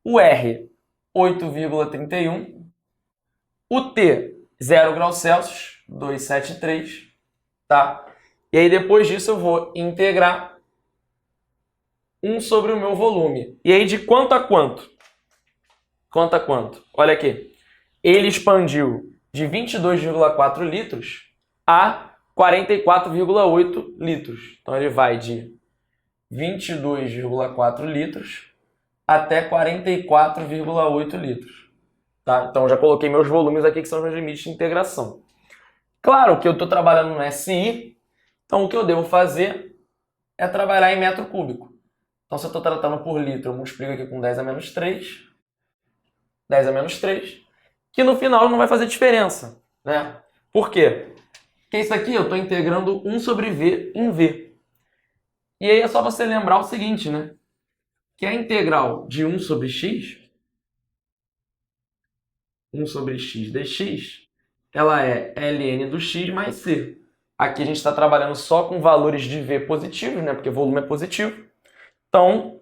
S1: o R, 8,31, o T, 0 graus Celsius, 273, tá? E aí depois disso eu vou integrar 1 sobre o meu volume. E aí de quanto a quanto? Quanto a quanto? Olha aqui. Ele expandiu de 22,4 litros a 44,8 litros. Então ele vai de 22,4 litros até 44,8 litros. Tá? Então já coloquei meus volumes aqui, que são os meus limites de integração. Claro que eu estou trabalhando no SI, então o que eu devo fazer é trabalhar em metro cúbico. Então se eu estou tratando por litro, eu multiplico aqui com 10 a menos 3, 10 a menos 3, que no final não vai fazer diferença, né? Por quê? Porque isso aqui eu estou integrando 1 sobre V em V. E aí é só você lembrar o seguinte, né? Que a integral de 1 sobre x, 1 sobre x dx, ela é ln do x mais c. Aqui a gente está trabalhando só com valores de V positivos, né? Porque volume é positivo. Então,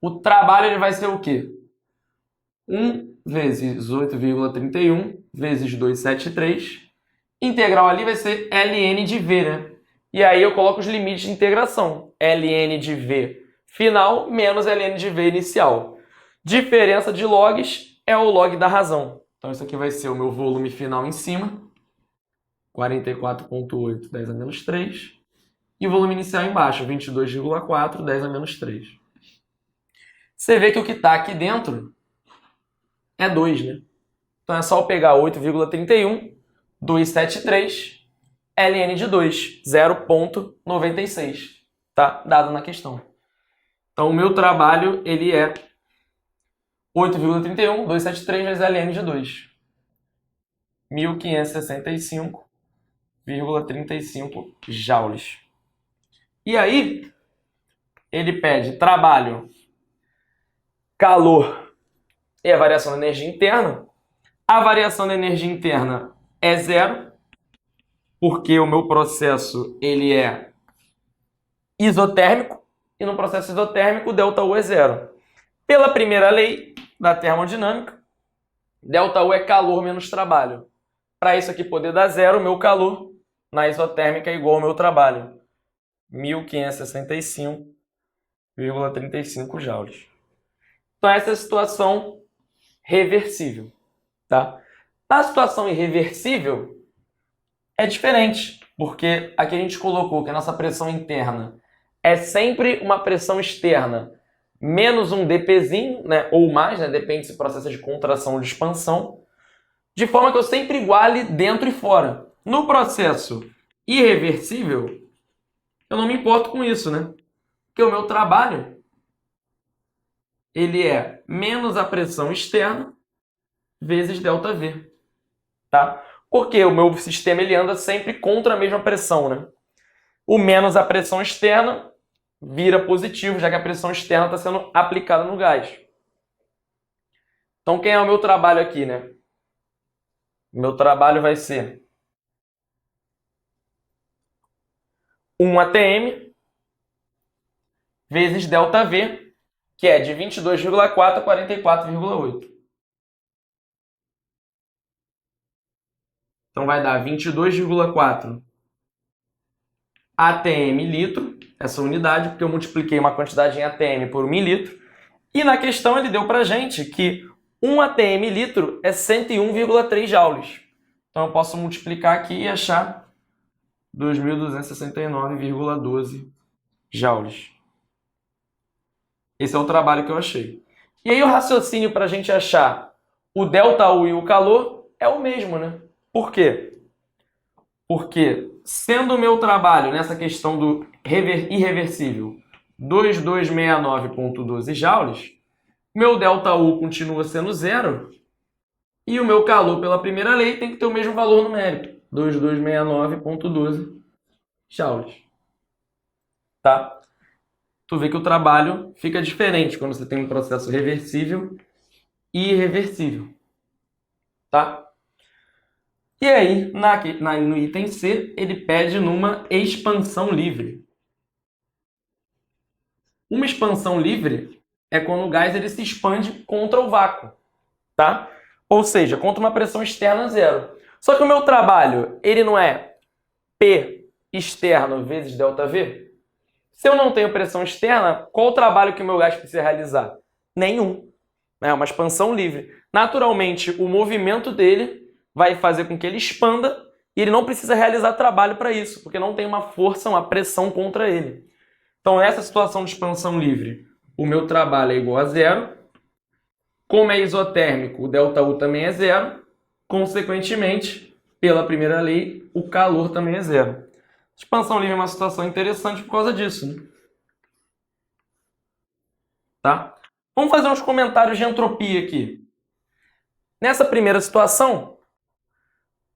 S1: o trabalho ele vai ser o quê? 1 vezes 8,31 vezes 273. Integral ali vai ser ln de V, né? E aí eu coloco os limites de integração. ln de V final menos ln de V inicial. Diferença de logs é o log da razão. Então isso aqui vai ser o meu volume final em cima. 44,8, 10 a menos 3. E o volume inicial embaixo, 22,4, 10 a menos 3. Você vê que o que está aqui dentro é 2, né? Então é só eu pegar 8,31, 273, ln de 2, 0,96, tá? Dado na questão. Então o meu trabalho ele é 8,31, 273 vezes ln de 2. 1565,35 joules. E aí, ele pede trabalho, calor e a variação da energia interna. A variação da energia interna é 0, porque o meu processo ele é isotérmico, e no processo isotérmico, ΔU é 0. Pela primeira lei da termodinâmica, ΔU é calor menos trabalho. Para isso aqui poder dar 0, o meu calor na isotérmica é igual ao meu trabalho. 1565,35 joules. Então essa é a situação reversível. Tá? Na situação irreversível, é diferente, porque aqui a gente colocou que a nossa pressão interna é sempre uma pressão externa menos um dPzinho, né, ou mais, né, depende se o processo é de contração ou de expansão, de forma que eu sempre iguale dentro e fora. No processo irreversível, eu não me importo com isso, né? Porque o meu trabalho ele é menos a pressão externa vezes ΔV, tá? Porque o meu sistema ele anda sempre contra a mesma pressão, né? O menos a pressão externa vira positivo, já que a pressão externa está sendo aplicada no gás. Então, quem é o meu trabalho aqui, né? Meu trabalho vai ser 1 atm vezes ΔV, que é de 22,4 a 44,8. Então vai dar 22,4 atm litro, essa unidade, porque eu multipliquei uma quantidade em atm por 1 mililitro. E na questão ele deu pra gente que 1 atm litro é 101,3 joules. Então eu posso multiplicar aqui e achar 2.269,12 joules. Esse é o trabalho que eu achei. E aí o raciocínio para a gente achar o ΔU e o calor é o mesmo, né? Por quê? Porque sendo o meu trabalho nessa questão do irreversível 2269,12 joules, meu ΔU continua sendo zero e o meu calor pela primeira lei tem que ter o mesmo valor numérico, 2269,12 joules. Tá? Tu vê que o trabalho fica diferente quando você tem um processo reversível e irreversível. Tá? E aí, no item C, ele pede numa expansão livre. Uma expansão livre é quando o gás ele se expande contra o vácuo. Tá? Ou seja, contra uma pressão externa zero. Só que o meu trabalho, ele não é P externo vezes ΔV? Se eu não tenho pressão externa, qual o trabalho que o meu gás precisa realizar? Nenhum. É uma expansão livre. Naturalmente, o movimento dele vai fazer com que ele expanda e ele não precisa realizar trabalho para isso, porque não tem uma força, uma pressão contra ele. Então, nessa situação de expansão livre, o meu trabalho é igual a zero. Como é isotérmico, o ΔU também é zero. Consequentemente, pela primeira lei, o calor também é zero. Expansão livre é uma situação interessante por causa disso, né? Tá? Vamos fazer uns comentários de entropia aqui. Nessa primeira situação,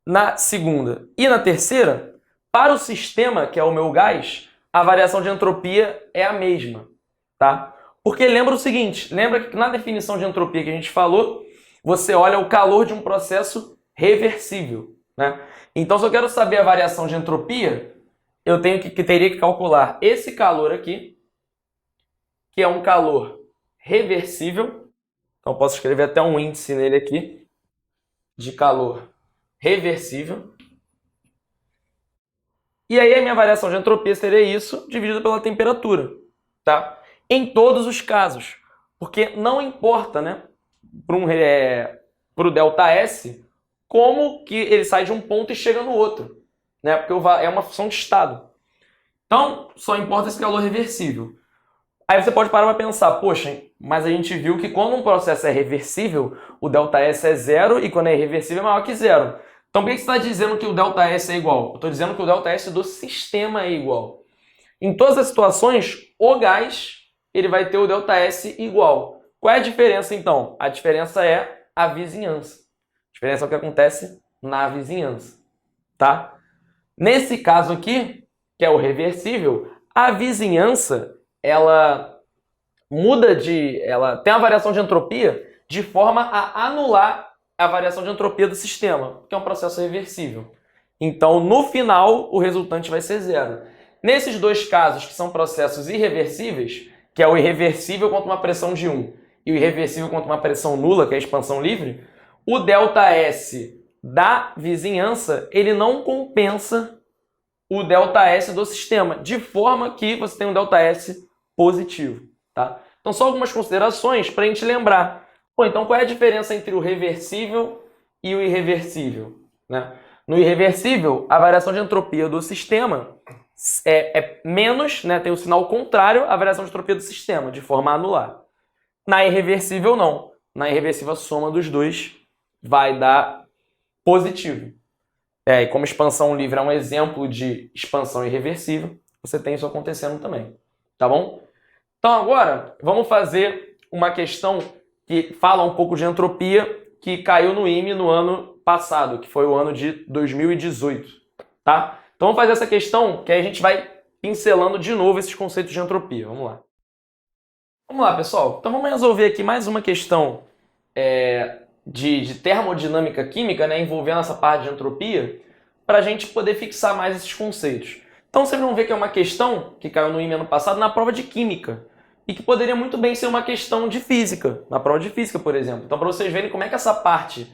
S1: na segunda e na terceira, para o sistema, que é o meu gás, a variação de entropia é a mesma. Tá? Porque lembra o seguinte, lembra que na definição de entropia que a gente falou, você olha o calor de um processo reversível. Né? Então, se eu quero saber a variação de entropia, eu teria que calcular esse calor aqui, que é um calor reversível. Então, eu posso escrever até um índice nele aqui, de calor reversível. E aí a minha variação de entropia seria isso, dividido pela temperatura. Tá? Em todos os casos. Porque não importa, né, para o ΔS, como que ele sai de um ponto e chega no outro. Né? Porque é uma função de estado. Então, só importa esse calor reversível. Aí você pode parar para pensar, poxa, mas a gente viu que quando um processo é reversível, o ΔS é zero e quando é irreversível é maior que zero. Então por que você está dizendo que o ΔS é igual? Eu estou dizendo que o ΔS do sistema é igual. Em todas as situações, o gás ele vai ter o ΔS igual. Qual é a diferença então? A diferença é a vizinhança. A diferença é o que acontece na vizinhança. Tá? Nesse caso aqui, que é o reversível, a vizinhança ela ela tem a variação de entropia de forma a anular a variação de entropia do sistema, que é um processo reversível. Então, no final, o resultante vai ser zero. Nesses dois casos, que são processos irreversíveis, que é o irreversível contra uma pressão de 1 e o irreversível contra uma pressão nula, que é a expansão livre, o ΔS da vizinhança ele não compensa o ΔS do sistema, de forma que você tem um ΔS positivo. Tá? Então, só algumas considerações para a gente lembrar. Pô, então, qual é a diferença entre o reversível e o irreversível? Né? No irreversível, a variação de entropia do sistema é menos, né, tem o sinal contrário à variação de entropia do sistema, de forma a anular. Na irreversível, não. Na irreversível, a soma dos dois vai dar positivo. E como expansão livre é um exemplo de expansão irreversível, você tem isso acontecendo também. Tá bom? Então agora, vamos fazer uma questão que fala um pouco de entropia, que caiu no IME no ano passado, que foi o ano de 2018. Tá? Então vamos fazer essa questão, que aí a gente vai pincelando de novo esses conceitos de entropia. Vamos lá. Vamos lá, pessoal. Então vamos resolver aqui mais uma questão de termodinâmica química, né, envolvendo essa parte de entropia, para a gente poder fixar mais esses conceitos. Então vocês vão ver que é uma questão que caiu no IME ano passado na prova de química e que poderia muito bem ser uma questão de física, na prova de física, por exemplo. Então, para vocês verem como é que essa parte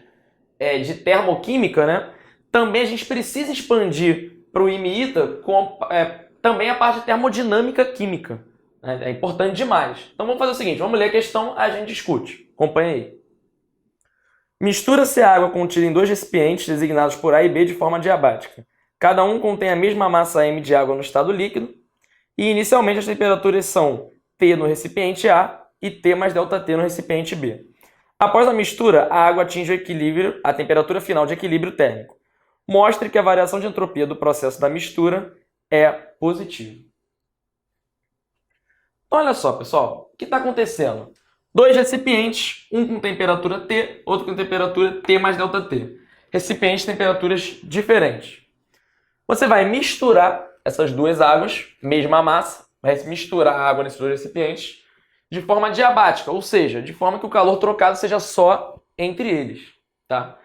S1: de termoquímica, né, também a gente precisa expandir para o IME-ITA com também a parte de termodinâmica química. É importante demais. Então vamos fazer o seguinte, vamos ler a questão, a gente discute. Acompanha aí. Mistura-se a água contida em 2 recipientes designados por A e B de forma diabática. Cada um contém a mesma massa m de água no estado líquido e inicialmente as temperaturas são T no recipiente A e T mais ΔT no recipiente B. Após a mistura, a água atinge o equilíbrio, a temperatura final de equilíbrio térmico. Mostre que a variação de entropia do processo da mistura é positiva. Então, olha só, pessoal, o que está acontecendo? 2 recipientes, um com temperatura T, outro com temperatura T mais ΔT. Recipientes de temperaturas diferentes. Você vai misturar essas duas águas, mesma massa, vai misturar a água nesses 2 recipientes de forma diabática, ou seja, de forma que o calor trocado seja só entre eles. Tá?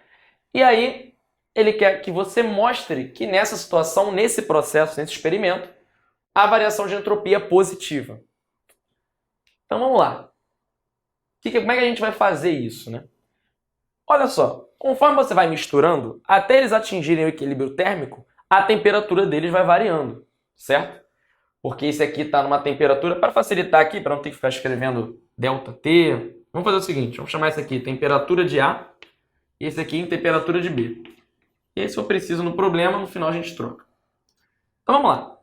S1: E aí, ele quer que você mostre que nessa situação, nesse processo, nesse experimento, a variação de entropia é positiva. Então vamos lá. Como é que a gente vai fazer isso, né? Olha só, conforme você vai misturando, até eles atingirem o equilíbrio térmico, a temperatura deles vai variando, certo? Porque esse aqui está numa temperatura, para facilitar aqui, para não ter que ficar escrevendo ΔT, vamos fazer o seguinte, vamos chamar esse aqui temperatura de A, e esse aqui em temperatura de B. E aí, se eu preciso no problema, no final a gente troca. Então vamos lá.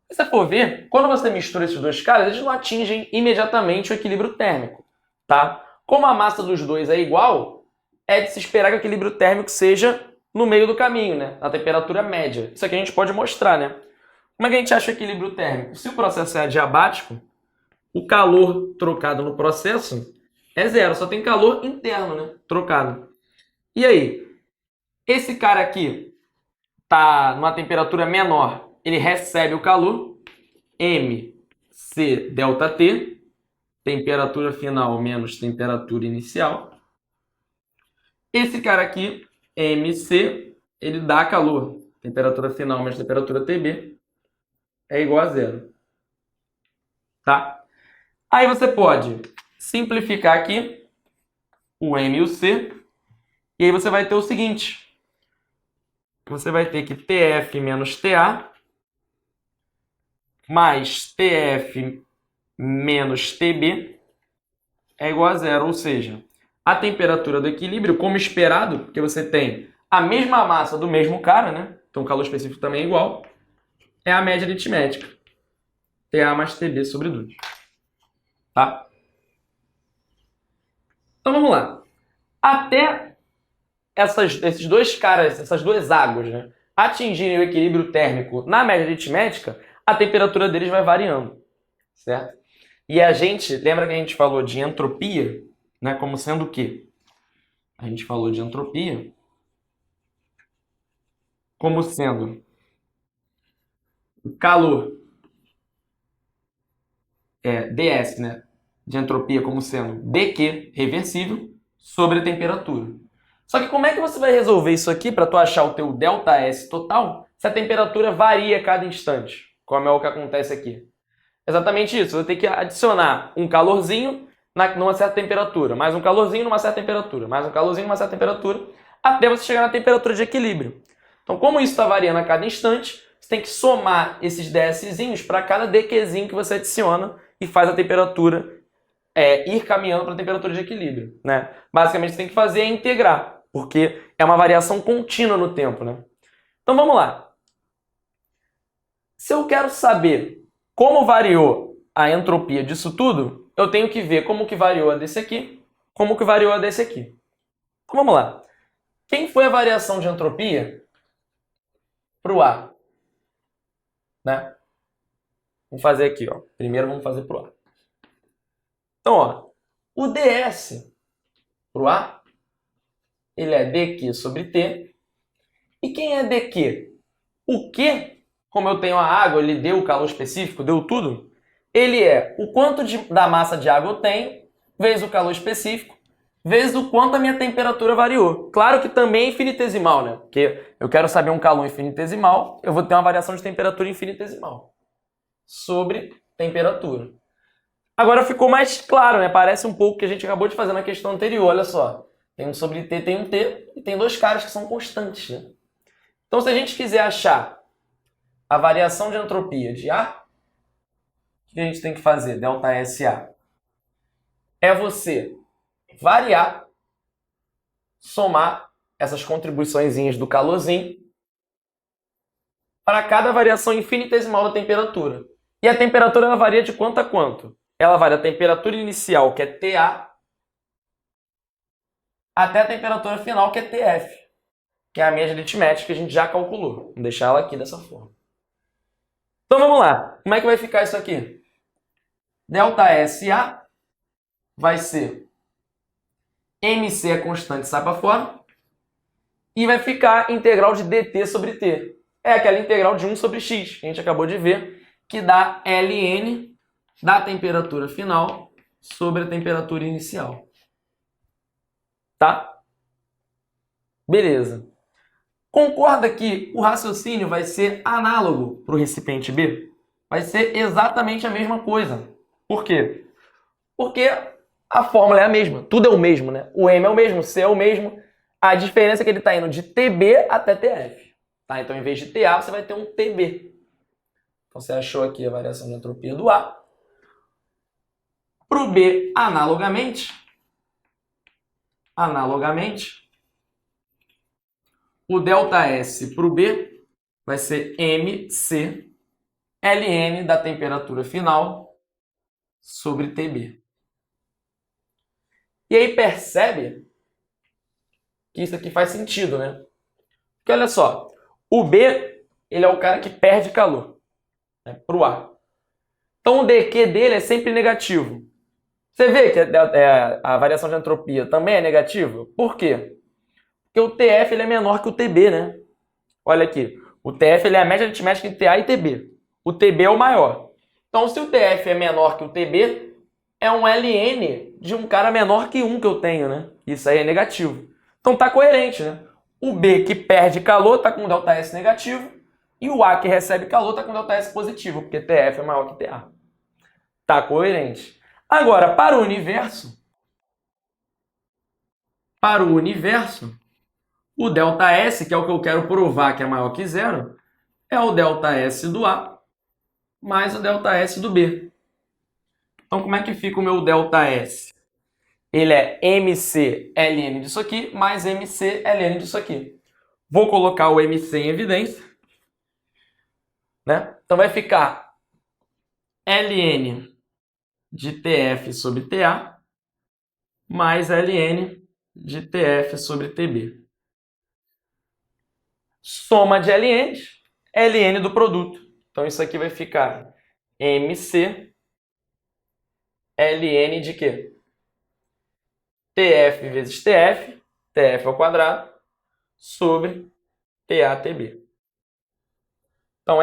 S1: Se você for ver, quando você mistura esses 2 caras, eles não atingem imediatamente o equilíbrio térmico, tá? Como a massa dos 2 é igual, é de se esperar que o equilíbrio térmico seja no meio do caminho, né? Na temperatura média. Isso aqui a gente pode mostrar, né? Como é que a gente acha o equilíbrio térmico? Se o processo é adiabático, o calor trocado no processo é 0, só tem calor interno, né? Trocado. E aí? Esse cara aqui está numa temperatura menor, ele recebe o calor, mc ΔT, temperatura final menos temperatura inicial. Esse cara aqui, mc, ele dá calor, temperatura final menos temperatura TB, é igual a 0. Tá? Aí você pode simplificar aqui o m e o c, e aí você vai ter o seguinte, você vai ter que TF menos TA mais TF menos TB é igual a 0, ou seja, a temperatura do equilíbrio, como esperado, porque você tem a mesma massa do mesmo cara, né? Então o calor específico também é igual, é a média aritmética, TA mais TB sobre 2. Tá? Então vamos lá. Até esses 2 caras, essas 2 águas, né, atingirem o equilíbrio térmico na média aritmética, a temperatura deles vai variando, certo? E a gente, lembra que a gente falou de entropia, né, como sendo o quê? A gente falou de entropia como sendo o calor, ds, né, de entropia como sendo dQ reversível sobre a temperatura. Só que como é que você vai resolver isso aqui para tu achar o teu ΔS total se a temperatura varia a cada instante, como é o que acontece aqui? Exatamente isso, você vai ter que adicionar um calorzinho numa certa temperatura, mais um calorzinho numa certa temperatura, mais um calorzinho numa certa temperatura, até você chegar na temperatura de equilíbrio. Então, como isso está variando a cada instante, você tem que somar esses DSzinhos para cada dQzinho que você adiciona e faz a temperatura ir caminhando para a temperatura de equilíbrio, né? Basicamente, você tem que fazer é integrar, porque é uma variação contínua no tempo, né? Então, vamos lá. Se eu quero saber como variou a entropia disso tudo, eu tenho que ver como que variou a desse aqui, como que variou a desse aqui. Então vamos lá. Quem foi a variação de entropia para o A? Né? Vamos fazer aqui, ó. Primeiro vamos fazer para o A. Então, ó, o ds para o A, ele é dq sobre t. E quem é dq? O Q, como eu tenho a água, ele deu o calor específico, deu tudo, ele é o quanto da massa de água eu tenho, vezes o calor específico, vezes o quanto a minha temperatura variou. Claro que também é infinitesimal, né? Porque eu quero saber um calor infinitesimal, eu vou ter uma variação de temperatura infinitesimal sobre temperatura. Agora ficou mais claro, né? Parece um pouco que a gente acabou de fazer na questão anterior, olha só. Tem um sobre T, tem um T, e tem dois caras que são constantes, né? Então, se a gente quiser achar a variação de entropia de A, o que a gente tem que fazer? Delta SA. É você variar, somar essas contribuiçõezinhas do calorzinho para cada variação infinitesimal da temperatura. E a temperatura ela varia de quanto a quanto? Ela varia da temperatura inicial, que é TA, até a temperatura final, que é TF, que é a média aritmética que a gente já calculou. Vou deixar ela aqui dessa forma. Então vamos lá. Como é que vai ficar isso aqui? Delta SA vai ser MC é constante, sai para fora, e vai ficar integral de dt sobre t. É aquela integral de 1 sobre x, que a gente acabou de ver, que dá ln da temperatura final sobre a temperatura inicial. Tá? Beleza. Concorda que o raciocínio vai ser análogo para o recipiente B? Vai ser exatamente a mesma coisa. Por quê? Porque a fórmula é a mesma. Tudo é o mesmo, né? O M é o mesmo, o C é o mesmo. A diferença é que ele está indo de TB até TF. Tá? Então, em vez de TA, você vai ter um TB. Então, você achou aqui a variação de entropia do A. Para o B, analogamente, o ΔS para o B vai ser MC ln da temperatura final sobre TB. E aí percebe que isso aqui faz sentido, né? Porque olha só, o B ele é o cara que perde calor, né, para o A. Então o dq dele é sempre negativo. Você vê que a variação de entropia também é negativa? Por quê? Porque o TF ele é menor que o TB, né? Olha aqui, o TF ele é a média aritmética entre TA e TB. O TB é o maior. Então, se o TF é menor que o TB, é um ln de um cara menor que 1 que eu tenho, né? Isso aí é negativo. Então tá coerente, né? O B que perde calor tá com ΔS negativo e o A que recebe calor tá com ΔS positivo, porque TF é maior que TA. Tá coerente. Agora, para o universo, o ΔS, que é o que eu quero provar que é maior que zero, é o ΔS do A mais o ΔS do B. Então, como é que fica o meu ΔS? Ele é MC ln disso aqui mais MC ln disso aqui. Vou colocar o MC em evidência, né? Então, vai ficar ln de TF sobre TA mais ln de TF sobre TB. Soma de ln's, ln do produto. Então, isso aqui vai ficar MC ln de quê? TF vezes TF, TF ao quadrado, sobre TATB. Então,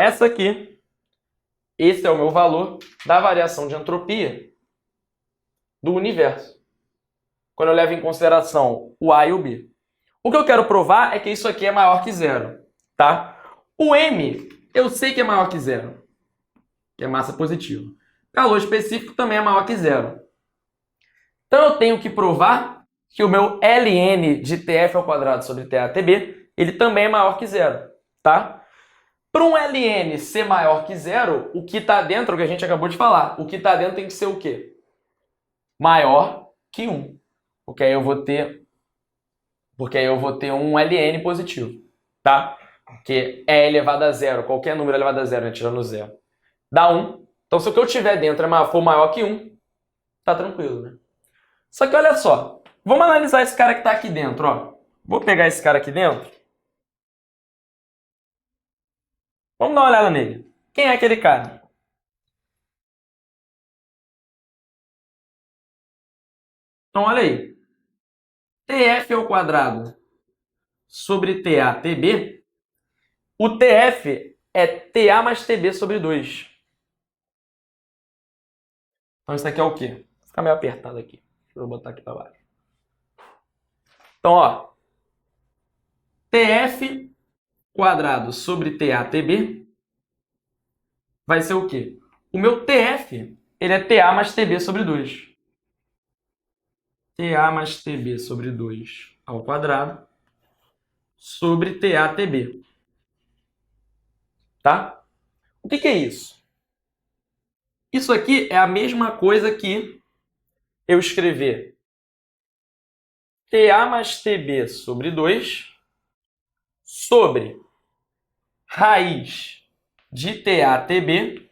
S1: esse é o meu valor da variação de entropia do universo, quando eu levo em consideração o A e o B. O que eu quero provar é que isso aqui é maior que zero, tá? O M, eu sei que é maior que zero, que é massa positiva. Calor específico também é maior que zero. Então, eu tenho que provar que o meu ln de TF ao quadrado sobre TATB, ele também é maior que zero, tá? Para um ln ser maior que zero, o que está dentro, é o que a gente acabou de falar, o que está dentro tem que ser o quê? Maior que 1. Porque aí eu vou ter um ln positivo, tá? Porque é elevado a zero, qualquer número elevado a zero, né, tirando zero, dá 1. Então, se o que eu tiver dentro for maior que 1, tá tranquilo, né? Só que olha só, vamos analisar esse cara que está aqui dentro, ó. Vou pegar esse cara aqui dentro. Vamos dar uma olhada nele. Quem é aquele cara? Então, olha aí. TF ao quadrado sobre TATB. O TF é TA mais TB sobre 2. Então isso aqui é o quê? Vou ficar meio apertado aqui. Deixa eu botar aqui para baixo. Então, ó. TF quadrado sobre TATB vai ser o quê? O meu TF, ele é TA mais TB sobre 2. TA mais TB sobre 2 ao quadrado sobre TATB. Tá? O que é isso? Isso aqui é a mesma coisa que eu escrever TA mais TB sobre 2 sobre raiz de TATB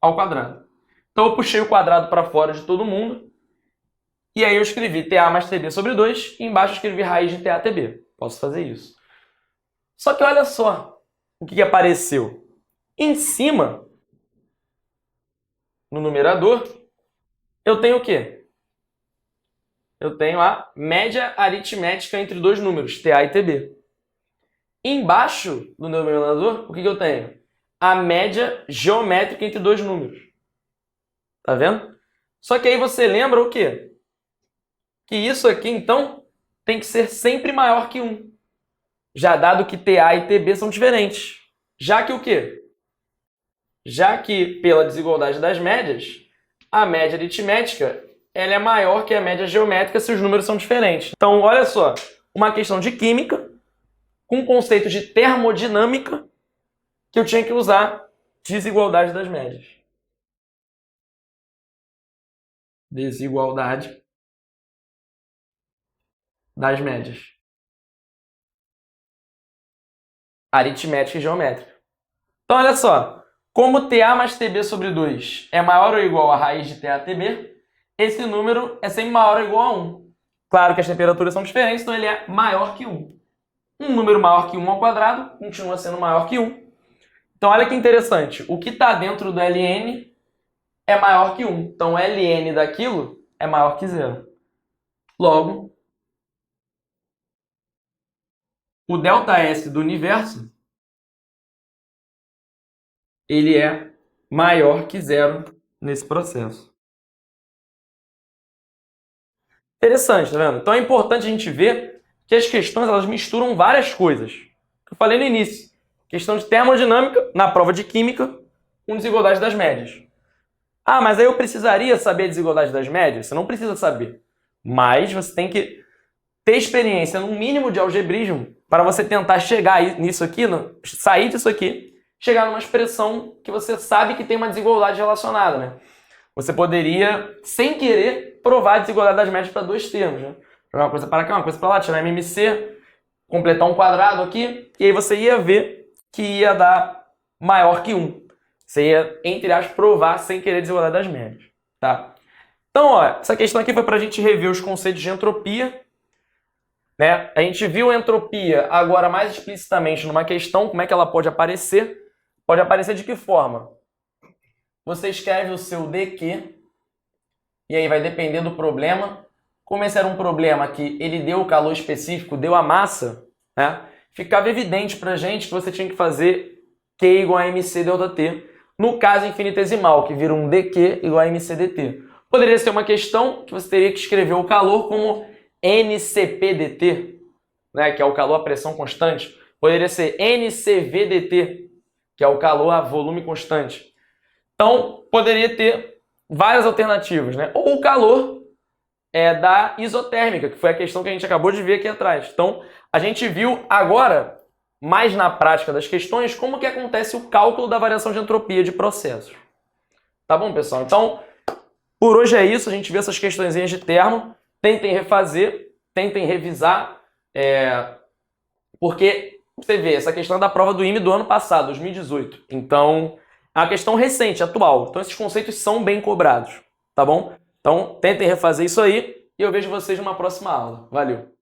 S1: ao quadrado. Então eu puxei o quadrado para fora de todo mundo e aí eu escrevi TA mais TB sobre 2 e embaixo eu escrevi raiz de TATB. Posso fazer isso. Só que olha só o que apareceu. Em cima, no numerador, eu tenho o quê? Eu tenho a média aritmética entre dois números, TA e TB. Embaixo do numerador, o que eu tenho? A média geométrica entre dois números. Tá vendo? Só que aí você lembra o quê? Que isso aqui, então, tem que ser sempre maior que 1. Já dado que TA e TB são diferentes. Já que o quê? Já que, pela desigualdade das médias, a média aritmética ela é maior que a média geométrica se os números são diferentes. Então, olha só, uma questão de química com conceito de termodinâmica que eu tinha que usar desigualdade das médias. Desigualdade das médias. Aritmética e geométrica. Então, olha só. Como TA mais TB sobre 2 é maior ou igual a raiz de TATB, esse número é sempre maior ou igual a 1. Claro que as temperaturas são diferentes, então ele é maior que 1. Um número maior que 1 ao quadrado continua sendo maior que 1. Então, olha que interessante. O que está dentro do ln é maior que 1. Então, o ln daquilo é maior que 0. Logo, o ΔS do universo ele é maior que 0 nesse processo. Interessante, tá vendo? Então é importante a gente ver que as questões elas misturam várias coisas. Eu falei no início. Questão de termodinâmica na prova de química com desigualdade das médias. Ah, mas aí eu precisaria saber a desigualdade das médias? Você não precisa saber. Mas você tem que ter experiência, no mínimo, de algebrismo para você tentar chegar nisso aqui, sair disso aqui, chegar numa expressão que você sabe que tem uma desigualdade relacionada, né? Você poderia, sem querer, provar a desigualdade das médias para dois termos, né? Jogar uma coisa para cá, uma coisa para lá, tirar MMC, completar um quadrado aqui, e aí você ia ver que ia dar maior que 1. Você ia, entre aspas, provar sem querer a desigualdade das médias, tá? Então, ó, essa questão aqui foi para a gente rever os conceitos de entropia, né? A gente viu a entropia agora mais explicitamente numa questão, como é que ela pode aparecer. Pode aparecer de que forma? Você escreve o seu dq, e aí vai depender do problema. Como esse era um problema que ele deu o calor específico, deu a massa, né? Ficava evidente pra gente que você tinha que fazer Q igual a mc ΔT. No caso infinitesimal, que vira um dq igual a mc dt. Poderia ser uma questão que você teria que escrever o calor como NCP-dt, né? Que é o calor a pressão constante. Poderia ser NCV-dt, que é o calor a volume constante. Então, poderia ter várias alternativas, né? Ou o calor da isotérmica, que foi a questão que a gente acabou de ver aqui atrás. Então, a gente viu agora, mais na prática das questões, como que acontece o cálculo da variação de entropia de processos. Tá bom, pessoal? Então, por hoje é isso. A gente viu essas questõezinhas de termo. Tentem refazer, tentem revisar, porque você vê, essa questão é da prova do IME do ano passado, 2018. Então, é uma questão recente, atual. Então, esses conceitos são bem cobrados, tá bom? Então, tentem refazer isso aí e eu vejo vocês numa próxima aula. Valeu!